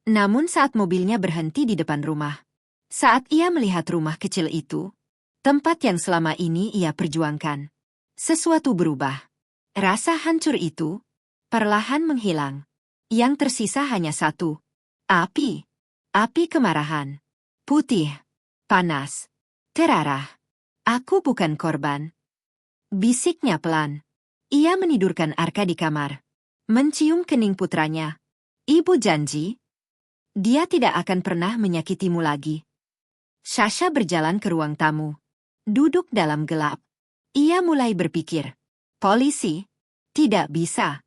Namun saat mobilnya berhenti di depan rumah. Saat ia melihat rumah kecil itu, tempat yang selama ini ia perjuangkan. Sesuatu berubah. Rasa hancur itu perlahan menghilang. Yang tersisa hanya satu. Api. Api kemarahan. Putih. Panas. Terarah. Aku bukan korban. Bisiknya pelan. Ia menidurkan Arka di kamar. Mencium kening putranya. Ibu janji. Dia tidak akan pernah menyakitimu lagi. Sasha berjalan ke ruang tamu. Duduk dalam gelap. Ia mulai berpikir. Polisi? Tidak bisa.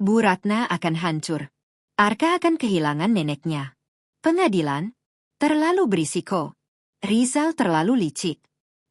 Bu Ratna akan hancur. Arka akan kehilangan neneknya. Pengadilan? Terlalu berisiko. Rizal terlalu licik.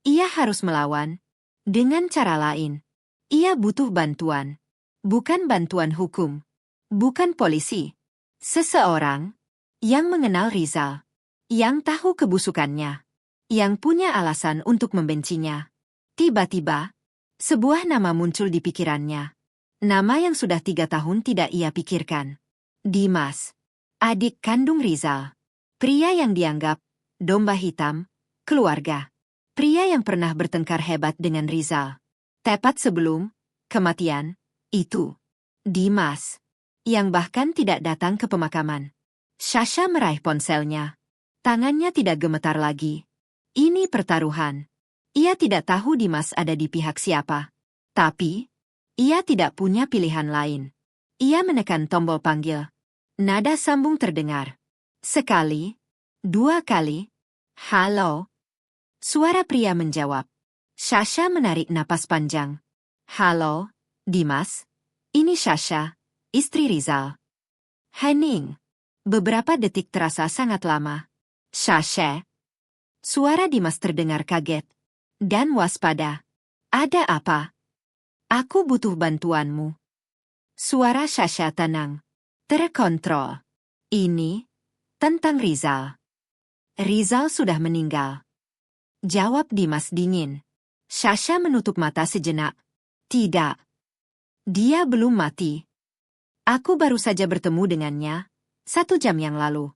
Ia harus melawan. Dengan cara lain. Ia butuh bantuan. Bukan bantuan hukum. Bukan polisi. Seseorang yang mengenal Rizal. Yang tahu kebusukannya. Yang punya alasan untuk membencinya. Tiba-tiba, sebuah nama muncul di pikirannya. Nama yang sudah 3 tahun tidak ia pikirkan. Dimas. Adik kandung Rizal. Pria yang dianggap domba hitam, keluarga. Pria yang pernah bertengkar hebat dengan Rizal. Tepat sebelum kematian itu. Dimas. Yang bahkan tidak datang ke pemakaman. Sasha meraih ponselnya. Tangannya tidak gemetar lagi. Ini pertaruhan. Ia tidak tahu Dimas ada di pihak siapa. Tapi, ia tidak punya pilihan lain. Ia menekan tombol panggil. Nada sambung terdengar. Sekali, dua kali. Halo. Suara pria menjawab. Sasha menarik napas panjang. Halo, Dimas. Ini Sasha, istri Rizal. Hening. Beberapa detik terasa sangat lama. Sasha. Suara Dimas terdengar kaget. Dan waspada. Ada apa? Aku butuh bantuanmu. Suara Sasha tenang. Terkontrol. Ini tentang Rizal. Rizal sudah meninggal. Jawab Dimas dingin. Sasha menutup mata sejenak. Tidak. Dia belum mati. Aku baru saja bertemu dengannya 1 jam yang lalu.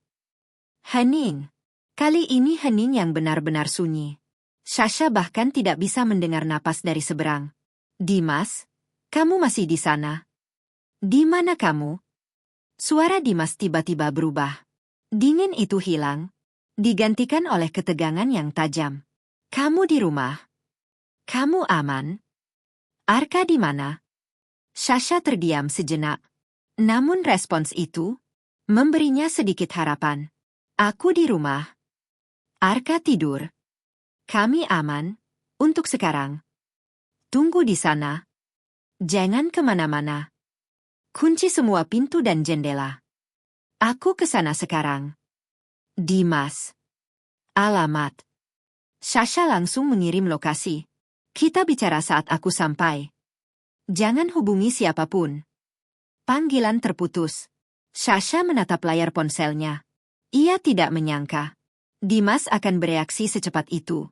Hening. Kali ini hening yang benar-benar sunyi. Sasha bahkan tidak bisa mendengar napas dari seberang. Dimas, kamu masih di sana? Di mana kamu? Suara Dimas tiba-tiba berubah. Dingin itu hilang, digantikan oleh ketegangan yang tajam. Kamu di rumah? Kamu aman? Arka di mana? Sasha terdiam sejenak. Namun respons itu memberinya sedikit harapan. Aku di rumah. Arka tidur. Kami aman, untuk sekarang. Tunggu di sana. Jangan kemana-mana. Kunci semua pintu dan jendela. Aku ke sana sekarang. Dimas. Alamat. Sasha langsung mengirim lokasi. Kita bicara saat aku sampai. Jangan hubungi siapapun. Panggilan terputus. Sasha menatap layar ponselnya. Ia tidak menyangka Dimas akan bereaksi secepat itu.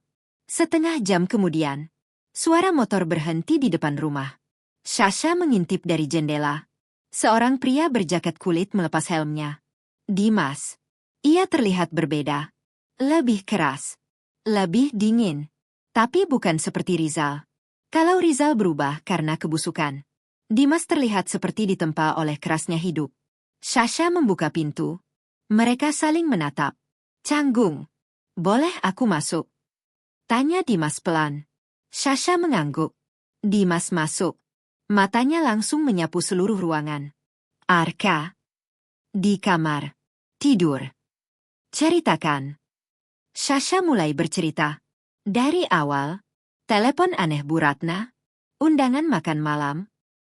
Setengah jam kemudian, suara motor berhenti di depan rumah. Sasha mengintip dari jendela. Seorang pria berjaket kulit melepas helmnya. Dimas. Ia terlihat berbeda. Lebih keras. Lebih dingin. Tapi bukan seperti Rizal. Kalau Rizal berubah karena kebusukan, Dimas terlihat seperti ditempa oleh kerasnya hidup. Sasha membuka pintu. Mereka saling menatap. Canggung. Boleh aku masuk? Tanya Dimas pelan. Sasha mengangguk. Dimas masuk. Matanya langsung menyapu seluruh ruangan. Arka. Di kamar. Tidur. Ceritakan. Sasha mulai bercerita. Dari awal, telepon aneh Bu Ratna, undangan makan malam,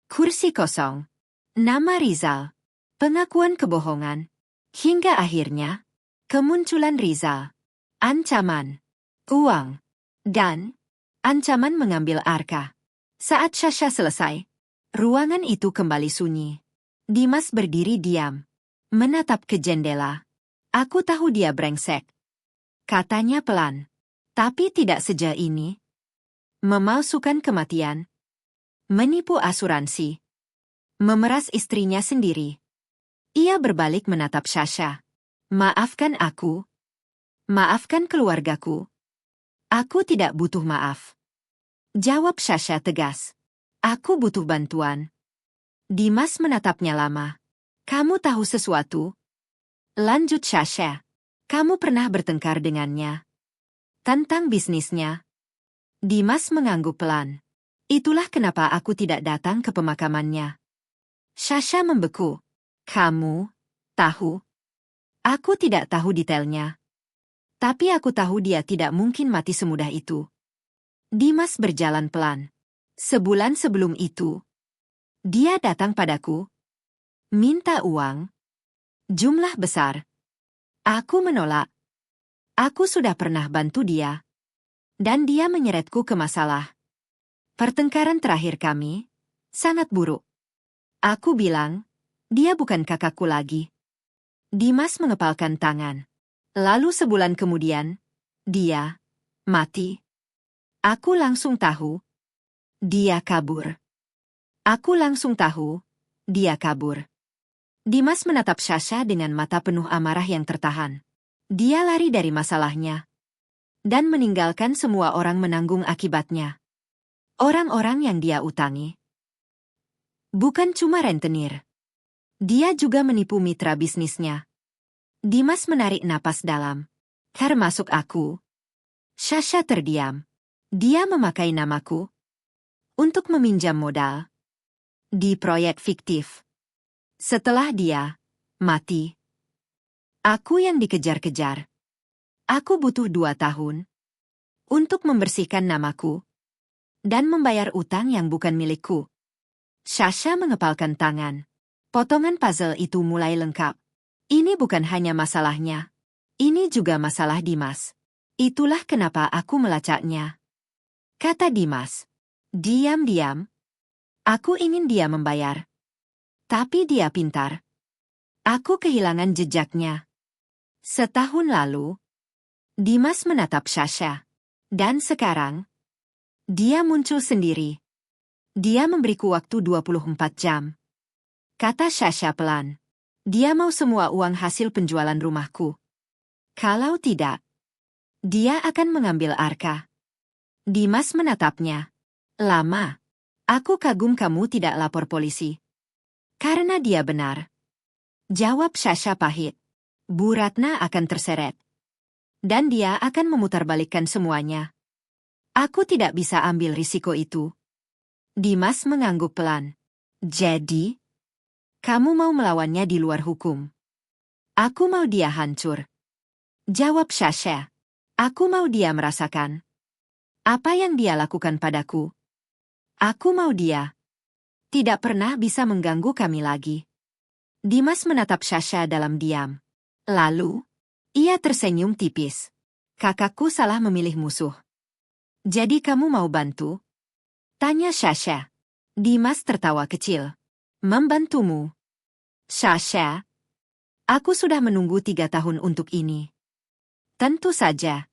kursi kosong, nama Rizal, pengakuan kebohongan, hingga akhirnya, kemunculan Rizal, ancaman, uang, dan ancaman mengambil Arka. Saat Sasha selesai, ruangan itu kembali sunyi. Dimas berdiri diam, menatap ke jendela. Aku tahu dia brengsek. Katanya pelan. Tapi tidak sejauh ini. Memalsukan kematian. Menipu asuransi. Memeras istrinya sendiri. Ia berbalik menatap Sasha. Maafkan aku. Maafkan keluargaku. Aku tidak butuh maaf. Jawab Sasha tegas. Aku butuh bantuan. Dimas menatapnya lama. Kamu tahu sesuatu? Lanjut Sasha. Kamu pernah bertengkar dengannya. Tentang bisnisnya. Dimas mengangguk pelan. Itulah kenapa aku tidak datang ke pemakamannya. Sasha membeku. Kamu tahu? Aku tidak tahu detailnya. Tapi aku tahu dia tidak mungkin mati semudah itu. Dimas berjalan pelan. Sebulan sebelum itu, dia datang padaku. Minta uang. Jumlah besar. Aku menolak. Aku sudah pernah bantu dia. Dan dia menyeretku ke masalah. Pertengkaran terakhir kami sangat buruk. Aku bilang, dia bukan kakakku lagi. Dimas mengepalkan tangan. Lalu sebulan kemudian, dia mati. Aku langsung tahu. Dia kabur. Aku langsung tahu. Dia kabur. Dimas menatap Sasha dengan mata penuh amarah yang tertahan. Dia lari dari masalahnya. Dan meninggalkan semua orang menanggung akibatnya. Orang-orang yang dia utangi. Bukan cuma rentenir. Dia juga menipu mitra bisnisnya. Dimas menarik napas dalam. Termasuk aku. Sasha terdiam. Dia memakai namaku untuk meminjam modal di proyek fiktif. Setelah dia mati, aku yang dikejar-kejar. Aku butuh 2 tahun untuk membersihkan namaku dan membayar utang yang bukan milikku. Sasha mengepalkan tangan. Potongan puzzle itu mulai lengkap. Ini bukan hanya masalahnya. Ini juga masalah Dimas. Itulah kenapa aku melacaknya. Kata Dimas. Diam-diam. Aku ingin dia membayar. Tapi dia pintar. Aku kehilangan jejaknya. Setahun lalu, Dimas menatap Sasha. Dan sekarang, dia muncul sendiri. Dia memberiku waktu 24 jam. Kata Sasha pelan. Dia mau semua uang hasil penjualan rumahku. Kalau tidak, dia akan mengambil Arka. Dimas menatapnya. Lama. Aku kagum kamu tidak lapor polisi. Karena dia benar. Jawab Sasha pahit. Bu Ratna akan terseret. Dan dia akan memutarbalikkan semuanya. Aku tidak bisa ambil risiko itu. Dimas mengangguk pelan. Jadi, kamu mau melawannya di luar hukum. Aku mau dia hancur. Jawab Sasha. Aku mau dia merasakan apa yang dia lakukan padaku. Aku mau dia tidak pernah bisa mengganggu kami lagi. Dimas menatap Sasha dalam diam. Lalu, ia tersenyum tipis. Kakakku salah memilih musuh. Jadi kamu mau bantu? Tanya Sasha. Dimas tertawa kecil. Membantumu? Sasha, aku sudah menunggu 3 tahun untuk ini. Tentu saja.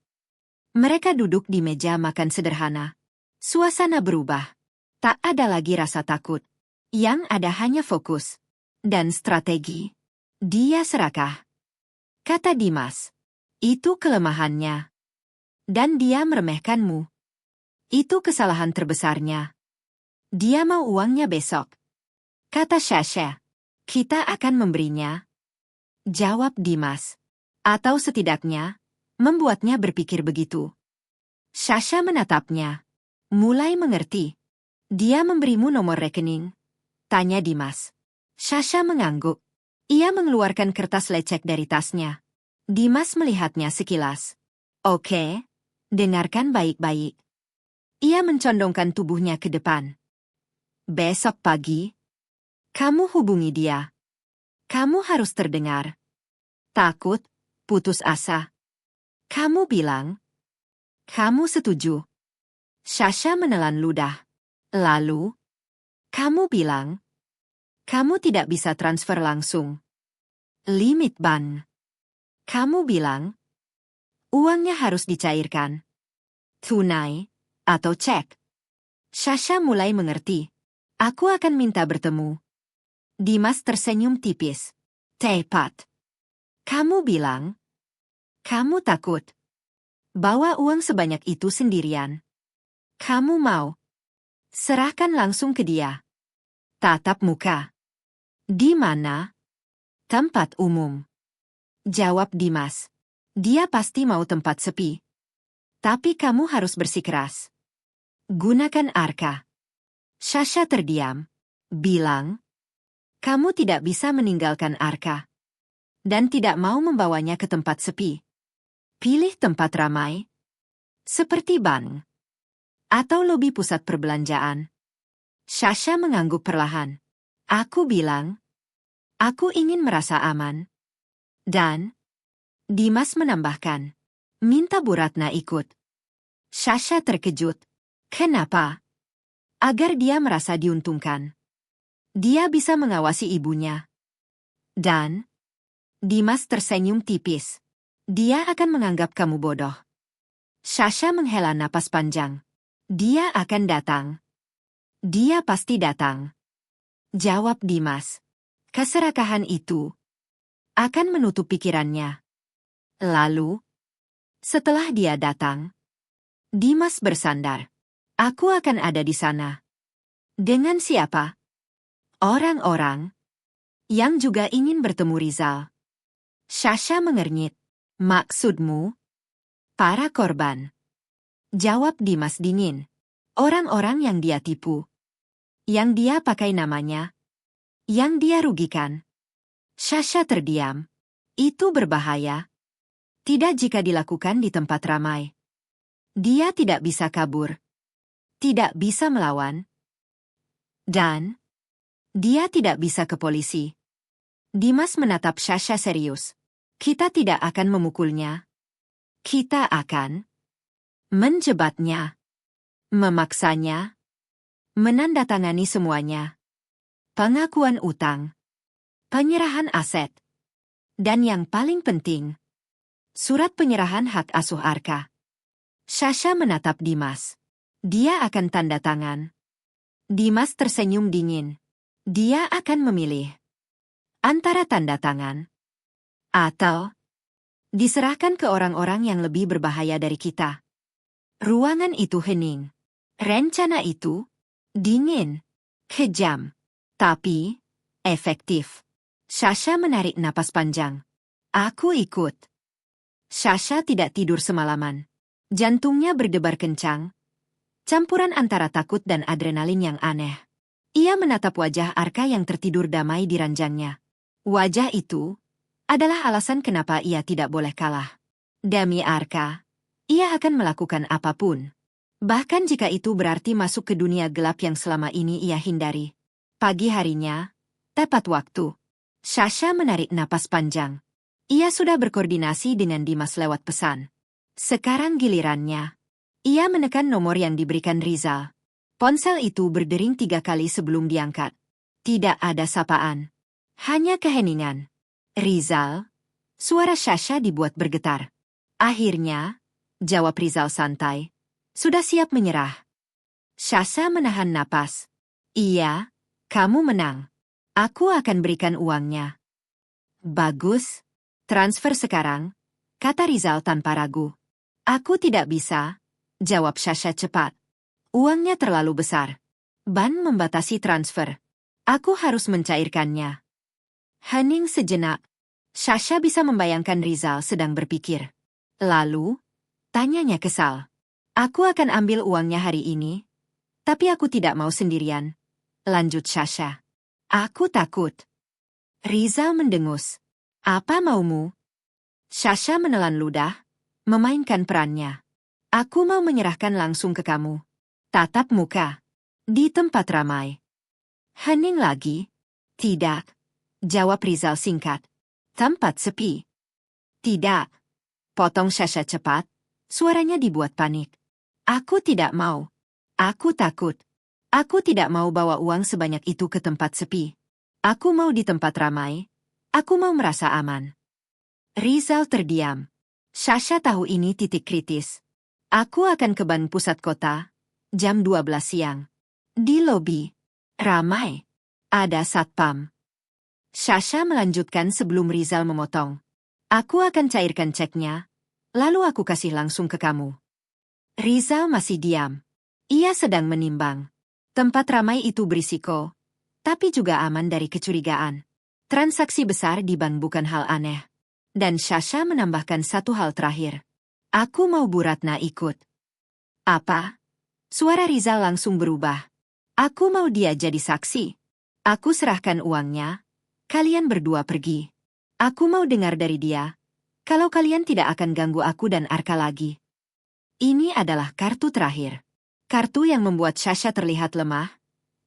Mereka duduk di meja makan sederhana. Suasana berubah. Tak ada lagi rasa takut. Yang ada hanya fokus. Dan strategi. Dia serakah. Kata Dimas. Itu kelemahannya. Dan dia meremehkanmu. Itu kesalahan terbesarnya. Dia mau uangnya besok. Kata Sasha. Kita akan memberinya. Jawab Dimas. Atau setidaknya, membuatnya berpikir begitu. Sasha menatapnya. Mulai mengerti. Dia memberimu nomor rekening? Tanya Dimas. Sasha mengangguk. Ia mengeluarkan kertas lecek dari tasnya. Dimas melihatnya sekilas. Oke, dengarkan baik-baik. Ia mencondongkan tubuhnya ke depan. Besok pagi, kamu hubungi dia. Kamu harus terdengar. Takut, putus asa. Kamu bilang, kamu setuju. Sasha menelan ludah. Lalu, kamu bilang, kamu tidak bisa transfer langsung. Limit ban. Kamu bilang, uangnya harus dicairkan. Tunai, atau cek. Sasha mulai mengerti. Aku akan minta bertemu. Dimas tersenyum tipis. Tepat. Kamu bilang, kamu takut. Bawa uang sebanyak itu sendirian. Kamu mau. Serahkan langsung ke dia. Tatap muka. Di mana? Tempat umum. Jawab Dimas. Dia pasti mau tempat sepi. Tapi kamu harus bersikeras. Gunakan Arka. Sasha terdiam. Bilang, kamu tidak bisa meninggalkan Arka. Dan tidak mau membawanya ke tempat sepi. Pilih tempat ramai. Seperti bank. Atau lobi pusat perbelanjaan. Sasha mengangguk perlahan. Aku bilang, aku ingin merasa aman. Dan, Dimas menambahkan, minta Bu Ratna ikut. Sasha terkejut. Kenapa? Agar dia merasa diuntungkan. Dia bisa mengawasi ibunya. Dan, Dimas tersenyum tipis. Dia akan menganggap kamu bodoh. Sasha menghela napas panjang. Dia akan datang. Dia pasti datang. Jawab Dimas. Keserakahan itu akan menutup pikirannya. Lalu, setelah dia datang, Dimas bersandar. Aku akan ada di sana. Dengan siapa? Orang-orang yang juga ingin bertemu Rizal. Sasha mengernyit. Maksudmu? Para korban. Jawab Dimas dingin. Orang-orang yang dia tipu. Yang dia pakai namanya. Yang dia rugikan. Sasha terdiam. Itu berbahaya. Tidak jika dilakukan di tempat ramai. Dia tidak bisa kabur. Tidak bisa melawan. Dan dia tidak bisa ke polisi. Dimas menatap Sasha serius. Kita tidak akan memukulnya. Kita akan menjebatnya, memaksanya, menandatangani semuanya. Pengakuan utang, penyerahan aset, dan yang paling penting, surat penyerahan hak asuh Arka. Sasha menatap Dimas. Dia akan tanda tangan. Dimas tersenyum dingin. Dia akan memilih antara tanda tangan atau diserahkan ke orang-orang yang lebih berbahaya dari kita. Ruangan itu hening. Rencana itu dingin, kejam, tapi efektif. Sasha menarik napas panjang. Aku ikut. Sasha tidak tidur semalaman. Jantungnya berdebar kencang. Campuran antara takut dan adrenalin yang aneh. Ia menatap wajah Arka yang tertidur damai di ranjangnya. Wajah itu adalah alasan kenapa ia tidak boleh kalah. Demi Arka, ia akan melakukan apapun. Bahkan jika itu berarti masuk ke dunia gelap yang selama ini ia hindari. Pagi harinya, tepat waktu. Sasha menarik napas panjang. Ia sudah berkoordinasi dengan Dimas lewat pesan. Sekarang gilirannya. Ia menekan nomor yang diberikan Rizal. Ponsel itu berdering 3 kali sebelum diangkat. Tidak ada sapaan. Hanya keheningan. Rizal. Suara Sasha dibuat bergetar. Akhirnya, jawab Rizal santai. Sudah siap menyerah. Sasha menahan napas. Iya, kamu menang. Aku akan berikan uangnya. Bagus. Transfer sekarang, kata Rizal tanpa ragu. Aku tidak bisa, jawab Sasha cepat. Uangnya terlalu besar. Ban membatasi transfer. Aku harus mencairkannya. Hening sejenak. Sasha bisa membayangkan Rizal sedang berpikir. Lalu, tanyanya kesal. Aku akan ambil uangnya hari ini, tapi aku tidak mau sendirian. Lanjut Sasha. Aku takut. Rizal mendengus. Apa maumu? Sasha menelan ludah, memainkan perannya. Aku mau menyerahkan langsung ke kamu. Tatap muka. Di tempat ramai. Hening lagi. Tidak. Jawab Rizal singkat. Tempat sepi. Tidak. Potong Sasha cepat. Suaranya dibuat panik. Aku tidak mau. Aku takut. Aku tidak mau bawa uang sebanyak itu ke tempat sepi. Aku mau di tempat ramai. Aku mau merasa aman. Rizal terdiam. Sasha tahu ini titik kritis. Aku akan ke ban pusat kota, jam 12 siang. Di lobi. Ramai. Ada satpam. Sasha melanjutkan sebelum Rizal memotong. Aku akan cairkan ceknya, lalu aku kasih langsung ke kamu. Rizal masih diam. Ia sedang menimbang. Tempat ramai itu berisiko, tapi juga aman dari kecurigaan. Transaksi besar di bank bukan hal aneh. Dan Sasha menambahkan satu hal terakhir. Aku mau Bu Ratna ikut. Apa? Suara Rizal langsung berubah. Aku mau dia jadi saksi. Aku serahkan uangnya. Kalian berdua pergi. Aku mau dengar dari dia. Kalau kalian tidak akan ganggu aku dan Arka lagi. Ini adalah kartu terakhir. Kartu yang membuat Sasha terlihat lemah,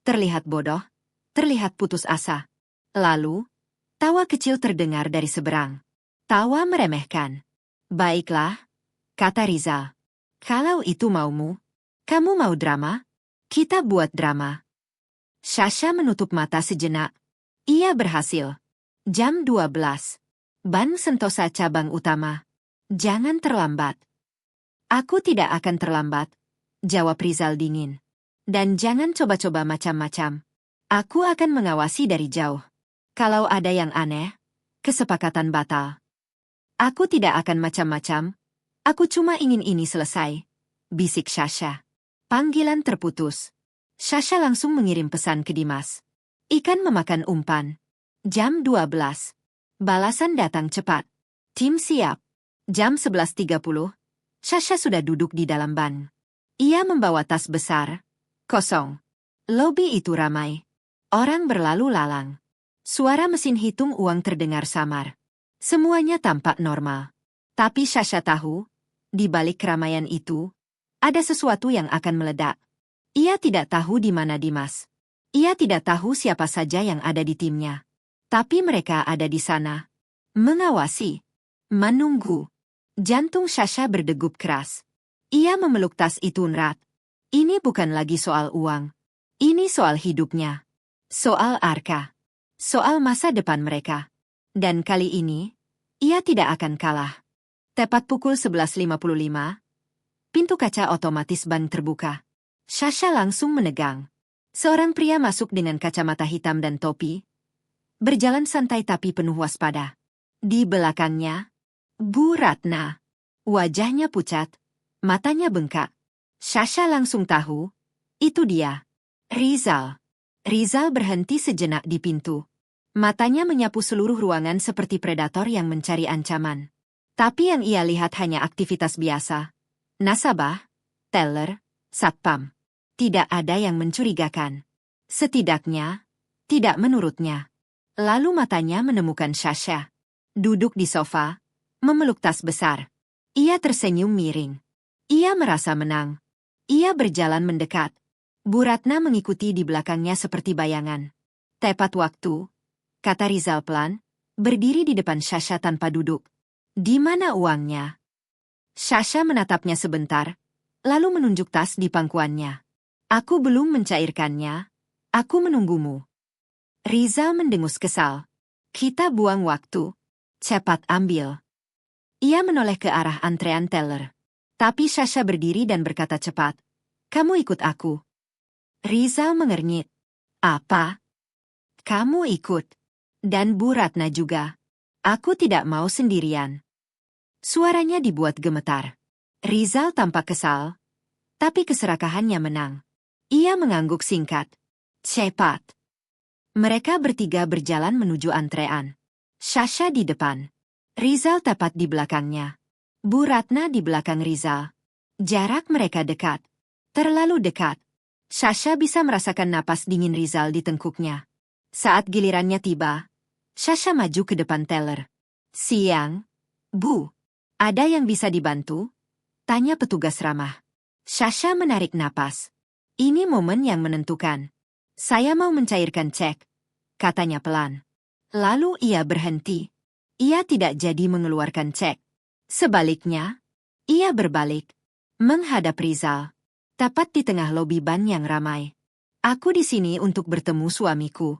terlihat bodoh, terlihat putus asa. Lalu, tawa kecil terdengar dari seberang. Tawa meremehkan. Baiklah, kata Rizal. Kalau itu maumu, kamu mau drama? Kita buat drama. Sasha menutup mata sejenak. Ia berhasil. Jam 12. Ban Sentosa cabang utama. Jangan terlambat. Aku tidak akan terlambat, jawab Rizal dingin. Dan jangan coba-coba macam-macam. Aku akan mengawasi dari jauh. Kalau ada yang aneh, kesepakatan batal. Aku tidak akan macam-macam. Aku cuma ingin ini selesai. Bisik Sasha. Panggilan terputus. Sasha langsung mengirim pesan ke Dimas. Ikan memakan umpan. Jam 12. Balasan datang cepat. Tim siap. Jam 11.30. Sasha sudah duduk di dalam ban. Ia membawa tas besar, kosong. Lobi itu ramai. Orang berlalu lalang. Suara mesin hitung uang terdengar samar. Semuanya tampak normal. Tapi Sasha tahu, di balik keramaian itu, ada sesuatu yang akan meledak. Ia tidak tahu di mana Dimas. Ia tidak tahu siapa saja yang ada di timnya. Tapi mereka ada di sana. Mengawasi. Menunggu. Jantung Sasha berdegup keras. Ia memeluk tas itu erat. Ini bukan lagi soal uang. Ini soal hidupnya. Soal Arka. Soal masa depan mereka. Dan kali ini, ia tidak akan kalah. Tepat pukul 11.55, pintu kaca otomatis bank terbuka. Sasha langsung menegang. Seorang pria masuk dengan kacamata hitam dan topi. Berjalan santai tapi penuh waspada. Di belakangnya, Bu Ratna. Wajahnya pucat, matanya bengkak. Sasha langsung tahu, itu dia. Rizal. Rizal berhenti sejenak di pintu. Matanya menyapu seluruh ruangan seperti predator yang mencari ancaman. Tapi yang ia lihat hanya aktivitas biasa. Nasabah, teller, satpam. Tidak ada yang mencurigakan. Setidaknya, tidak menurutnya. Lalu matanya menemukan Sasha. Duduk di sofa, memeluk tas besar. Ia tersenyum miring. Ia merasa menang. Ia berjalan mendekat. Bu Ratna mengikuti di belakangnya seperti bayangan. Tepat waktu, kata Rizal pelan, berdiri di depan Sasha tanpa duduk. Di mana uangnya? Sasha menatapnya sebentar, lalu menunjuk tas di pangkuannya. Aku belum mencairkannya, aku menunggumu. Rizal mendengus kesal. Kita buang waktu. Cepat ambil. Ia menoleh ke arah antrean teller. Tapi Sasha berdiri dan berkata cepat. Kamu ikut aku. Rizal mengernyit. Apa? Kamu ikut. Dan Bu Ratna juga. Aku tidak mau sendirian. Suaranya dibuat gemetar. Rizal tampak kesal. Tapi keserakahannya menang. Ia mengangguk singkat. Cepat. Mereka bertiga berjalan menuju antrean. Sasha di depan. Rizal tepat di belakangnya. Bu Ratna di belakang Rizal. Jarak mereka dekat. Terlalu dekat. Sasha bisa merasakan napas dingin Rizal di tengkuknya. Saat gilirannya tiba, Sasha maju ke depan teller. Siang, Bu. Ada yang bisa dibantu? Tanya petugas ramah. Sasha menarik napas. Ini momen yang menentukan. Saya mau mencairkan cek, katanya pelan. Lalu ia berhenti. Ia tidak jadi mengeluarkan cek. Sebaliknya, ia berbalik, menghadap Rizal. Tepat di tengah lobi bank yang ramai. Aku di sini untuk bertemu suamiku.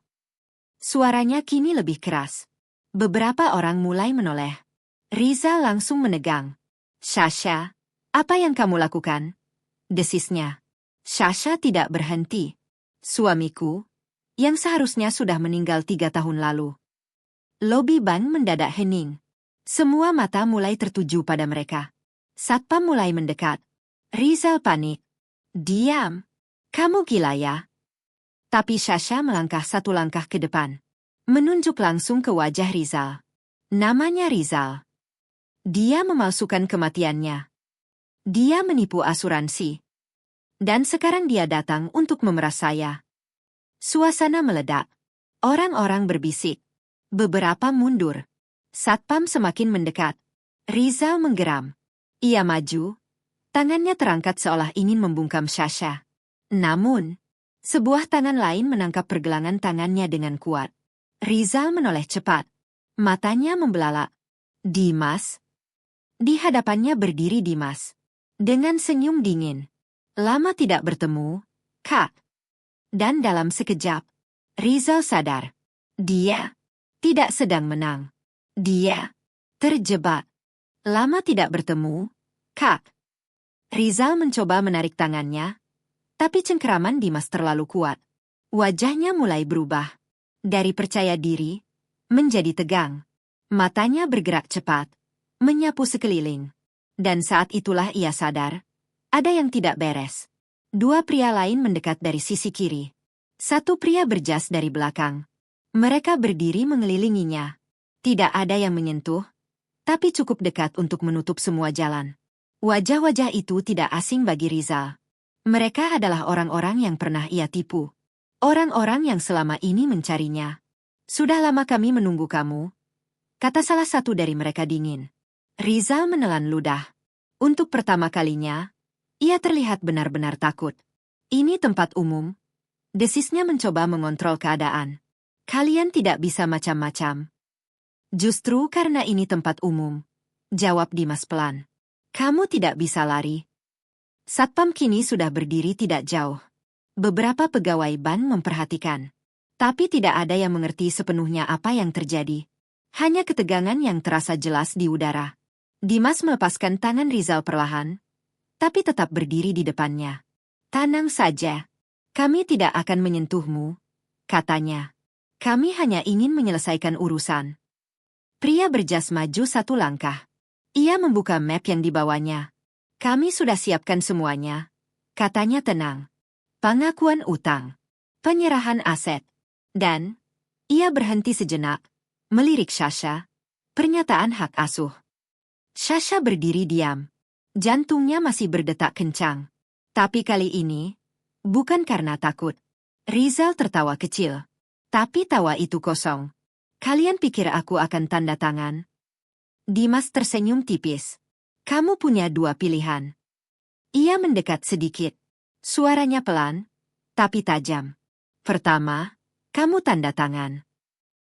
Suaranya kini lebih keras. Beberapa orang mulai menoleh. Rizal langsung menegang. Sasha, apa yang kamu lakukan? Desisnya. Sasha tidak berhenti. Suamiku, yang seharusnya sudah meninggal 3 tahun lalu. Lobi bank mendadak hening. Semua mata mulai tertuju pada mereka. Satpam mulai mendekat. Rizal panik. Diam. Kamu gila ya? Tapi Sasha melangkah 1 langkah ke depan. Menunjuk langsung ke wajah Rizal. Namanya Rizal. Dia memalsukan kematiannya. Dia menipu asuransi. Dan sekarang dia datang untuk memeras saya. Suasana meledak. Orang-orang berbisik. Beberapa mundur. Satpam semakin mendekat. Rizal menggeram. Ia maju. Tangannya terangkat seolah ingin membungkam Sasha. Namun, sebuah tangan lain menangkap pergelangan tangannya dengan kuat. Rizal menoleh cepat. Matanya membelalak. Dimas? Di hadapannya berdiri Dimas. Dengan senyum dingin. Lama tidak bertemu, Kak. Dan dalam sekejap, Rizal sadar. Dia tidak sedang menang. Dia terjebak. Lama tidak bertemu, Kak. Rizal mencoba menarik tangannya, tapi cengkeraman Dimas terlalu kuat. Wajahnya mulai berubah. Dari percaya diri, menjadi tegang. Matanya bergerak cepat, menyapu sekeliling. Dan saat itulah ia sadar, ada yang tidak beres. 2 pria lain mendekat dari sisi kiri. 1 pria berjas dari belakang. Mereka berdiri mengelilinginya. Tidak ada yang menyentuh, tapi cukup dekat untuk menutup semua jalan. Wajah-wajah itu tidak asing bagi Rizal. Mereka adalah orang-orang yang pernah ia tipu. Orang-orang yang selama ini mencarinya. Sudah lama kami menunggu kamu, kata salah satu dari mereka dingin. Rizal menelan ludah. Untuk pertama kalinya, ia terlihat benar-benar takut. Ini tempat umum. Desisnya mencoba mengontrol keadaan. Kalian tidak bisa macam-macam. Justru karena ini tempat umum, jawab Dimas pelan. Kamu tidak bisa lari. Satpam kini sudah berdiri tidak jauh. Beberapa pegawai ban memperhatikan. Tapi tidak ada yang mengerti sepenuhnya apa yang terjadi. Hanya ketegangan yang terasa jelas di udara. Dimas melepaskan tangan Rizal perlahan, tapi tetap berdiri di depannya. Tenang saja. Kami tidak akan menyentuhmu, katanya. Kami hanya ingin menyelesaikan urusan. Pria berjas maju satu langkah. Ia membuka map yang dibawanya. Kami sudah siapkan semuanya, katanya tenang. Pengakuan utang, penyerahan aset, dan ia berhenti sejenak, melirik Sasha, pernyataan hak asuh. Sasha berdiri diam. Jantungnya masih berdetak kencang. Tapi kali ini, bukan karena takut. Rizal tertawa kecil. Tapi tawa itu kosong. Kalian pikir aku akan tanda tangan? Dimas tersenyum tipis. Kamu punya dua pilihan. Ia mendekat sedikit. Suaranya pelan, tapi tajam. Pertama, kamu tanda tangan.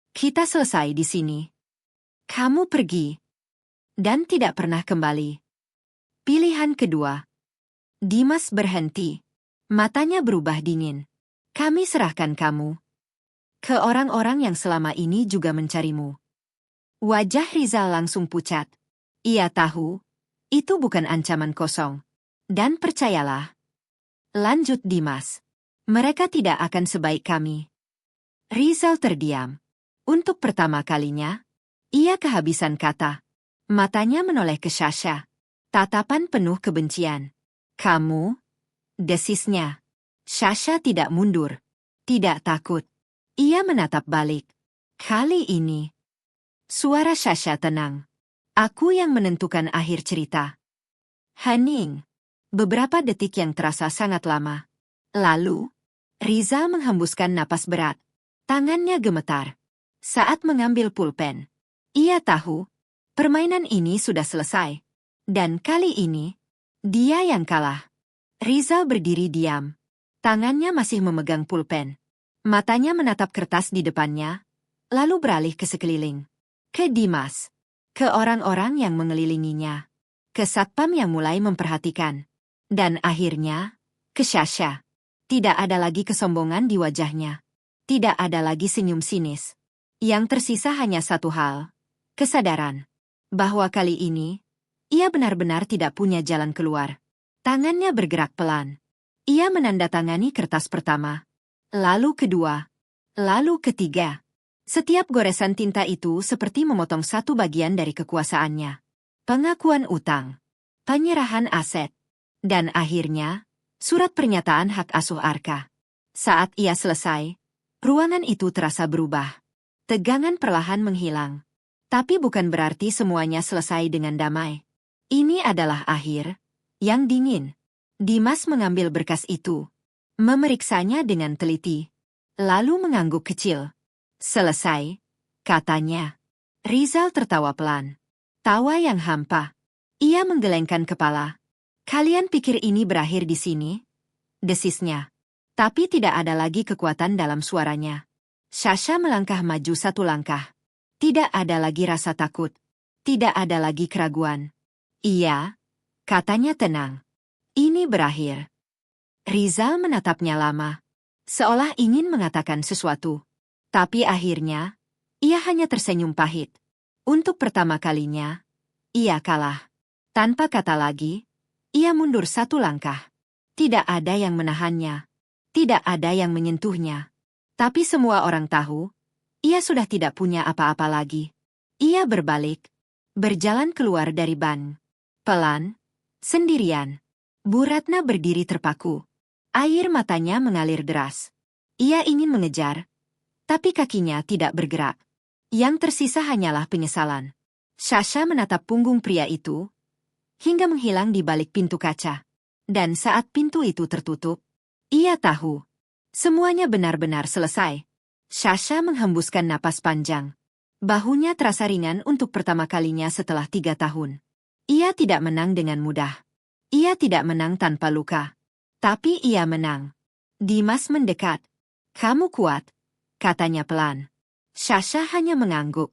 Kita selesai di sini. Kamu pergi. Dan tidak pernah kembali. Pilihan kedua. Dimas berhenti. Matanya berubah dingin. Kami serahkan kamu ke orang-orang yang selama ini juga mencarimu. Wajah Rizal langsung pucat. Ia tahu, itu bukan ancaman kosong. Dan percayalah, lanjut Dimas, mereka tidak akan sebaik kami. Rizal terdiam. Untuk pertama kalinya, ia kehabisan kata. Matanya menoleh ke Sasha. Tatapan penuh kebencian. Kamu? Desisnya. Sasha tidak mundur. Tidak takut. Ia menatap balik. Kali ini. Suara Sasha tenang. Aku yang menentukan akhir cerita. Hening. Beberapa detik yang terasa sangat lama. Lalu, Rizal menghembuskan napas berat. Tangannya gemetar. Saat mengambil pulpen. Ia tahu, permainan ini sudah selesai. Dan kali ini, dia yang kalah. Rizal berdiri diam. Tangannya masih memegang pulpen. Matanya menatap kertas di depannya, lalu beralih ke sekeliling. Ke Dimas. Ke orang-orang yang mengelilinginya. Ke satpam yang mulai memperhatikan. Dan akhirnya, ke Sasha. Tidak ada lagi kesombongan di wajahnya. Tidak ada lagi senyum sinis. Yang tersisa hanya satu hal. Kesadaran. Bahwa kali ini, ia benar-benar tidak punya jalan keluar. Tangannya bergerak pelan. Ia menandatangani kertas pertama. Lalu kedua. Lalu ketiga. Setiap goresan tinta itu seperti memotong satu bagian dari kekuasaannya. Pengakuan utang. Penyerahan aset. Dan akhirnya, surat pernyataan hak asuh Arka. Saat ia selesai, ruangan itu terasa berubah. Tegangan perlahan menghilang. Tapi bukan berarti semuanya selesai dengan damai. Ini adalah akhir, yang dingin. Dimas mengambil berkas itu. Memeriksanya dengan teliti. Lalu mengangguk kecil. Selesai, katanya. Rizal tertawa pelan. Tawa yang hampa. Ia menggelengkan kepala. Kalian pikir ini berakhir di sini? Desisnya. Tapi tidak ada lagi kekuatan dalam suaranya. Sasha melangkah maju satu langkah. Tidak ada lagi rasa takut. Tidak ada lagi keraguan. Iya, katanya tenang. Ini berakhir. Rizal menatapnya lama. Seolah ingin mengatakan sesuatu. Tapi akhirnya, ia hanya tersenyum pahit. Untuk pertama kalinya, ia kalah. Tanpa kata lagi, ia mundur satu langkah. Tidak ada yang menahannya. Tidak ada yang menyentuhnya. Tapi semua orang tahu, ia sudah tidak punya apa-apa lagi. Ia berbalik, berjalan keluar dari ban. Pelan, sendirian. Bu Ratna berdiri terpaku. Air matanya mengalir deras. Ia ingin mengejar, tapi kakinya tidak bergerak. Yang tersisa hanyalah penyesalan. Sasha menatap punggung pria itu, hingga menghilang di balik pintu kaca. Dan saat pintu itu tertutup, ia tahu. Semuanya benar-benar selesai. Sasha menghembuskan napas panjang. Bahunya terasa ringan untuk pertama kalinya setelah 3 tahun. Ia tidak menang dengan mudah. Ia tidak menang tanpa luka. Tapi ia menang. Dimas mendekat. Kamu kuat, katanya pelan. Sasha hanya mengangguk.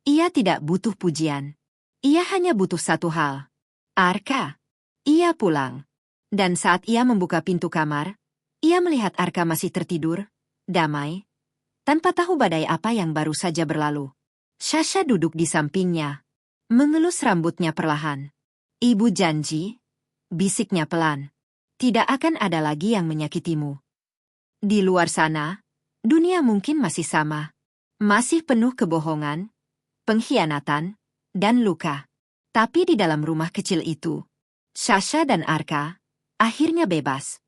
Ia tidak butuh pujian. Ia hanya butuh satu hal. Arka. Ia pulang. Dan saat ia membuka pintu kamar, ia melihat Arka masih tertidur, damai, tanpa tahu badai apa yang baru saja berlalu. Sasha duduk di sampingnya, mengelus rambutnya perlahan. Ibu janji, bisiknya pelan, tidak akan ada lagi yang menyakitimu. Di luar sana, dunia mungkin masih sama. Masih penuh kebohongan, pengkhianatan, dan luka. Tapi di dalam rumah kecil itu, Sasha dan Arka akhirnya bebas.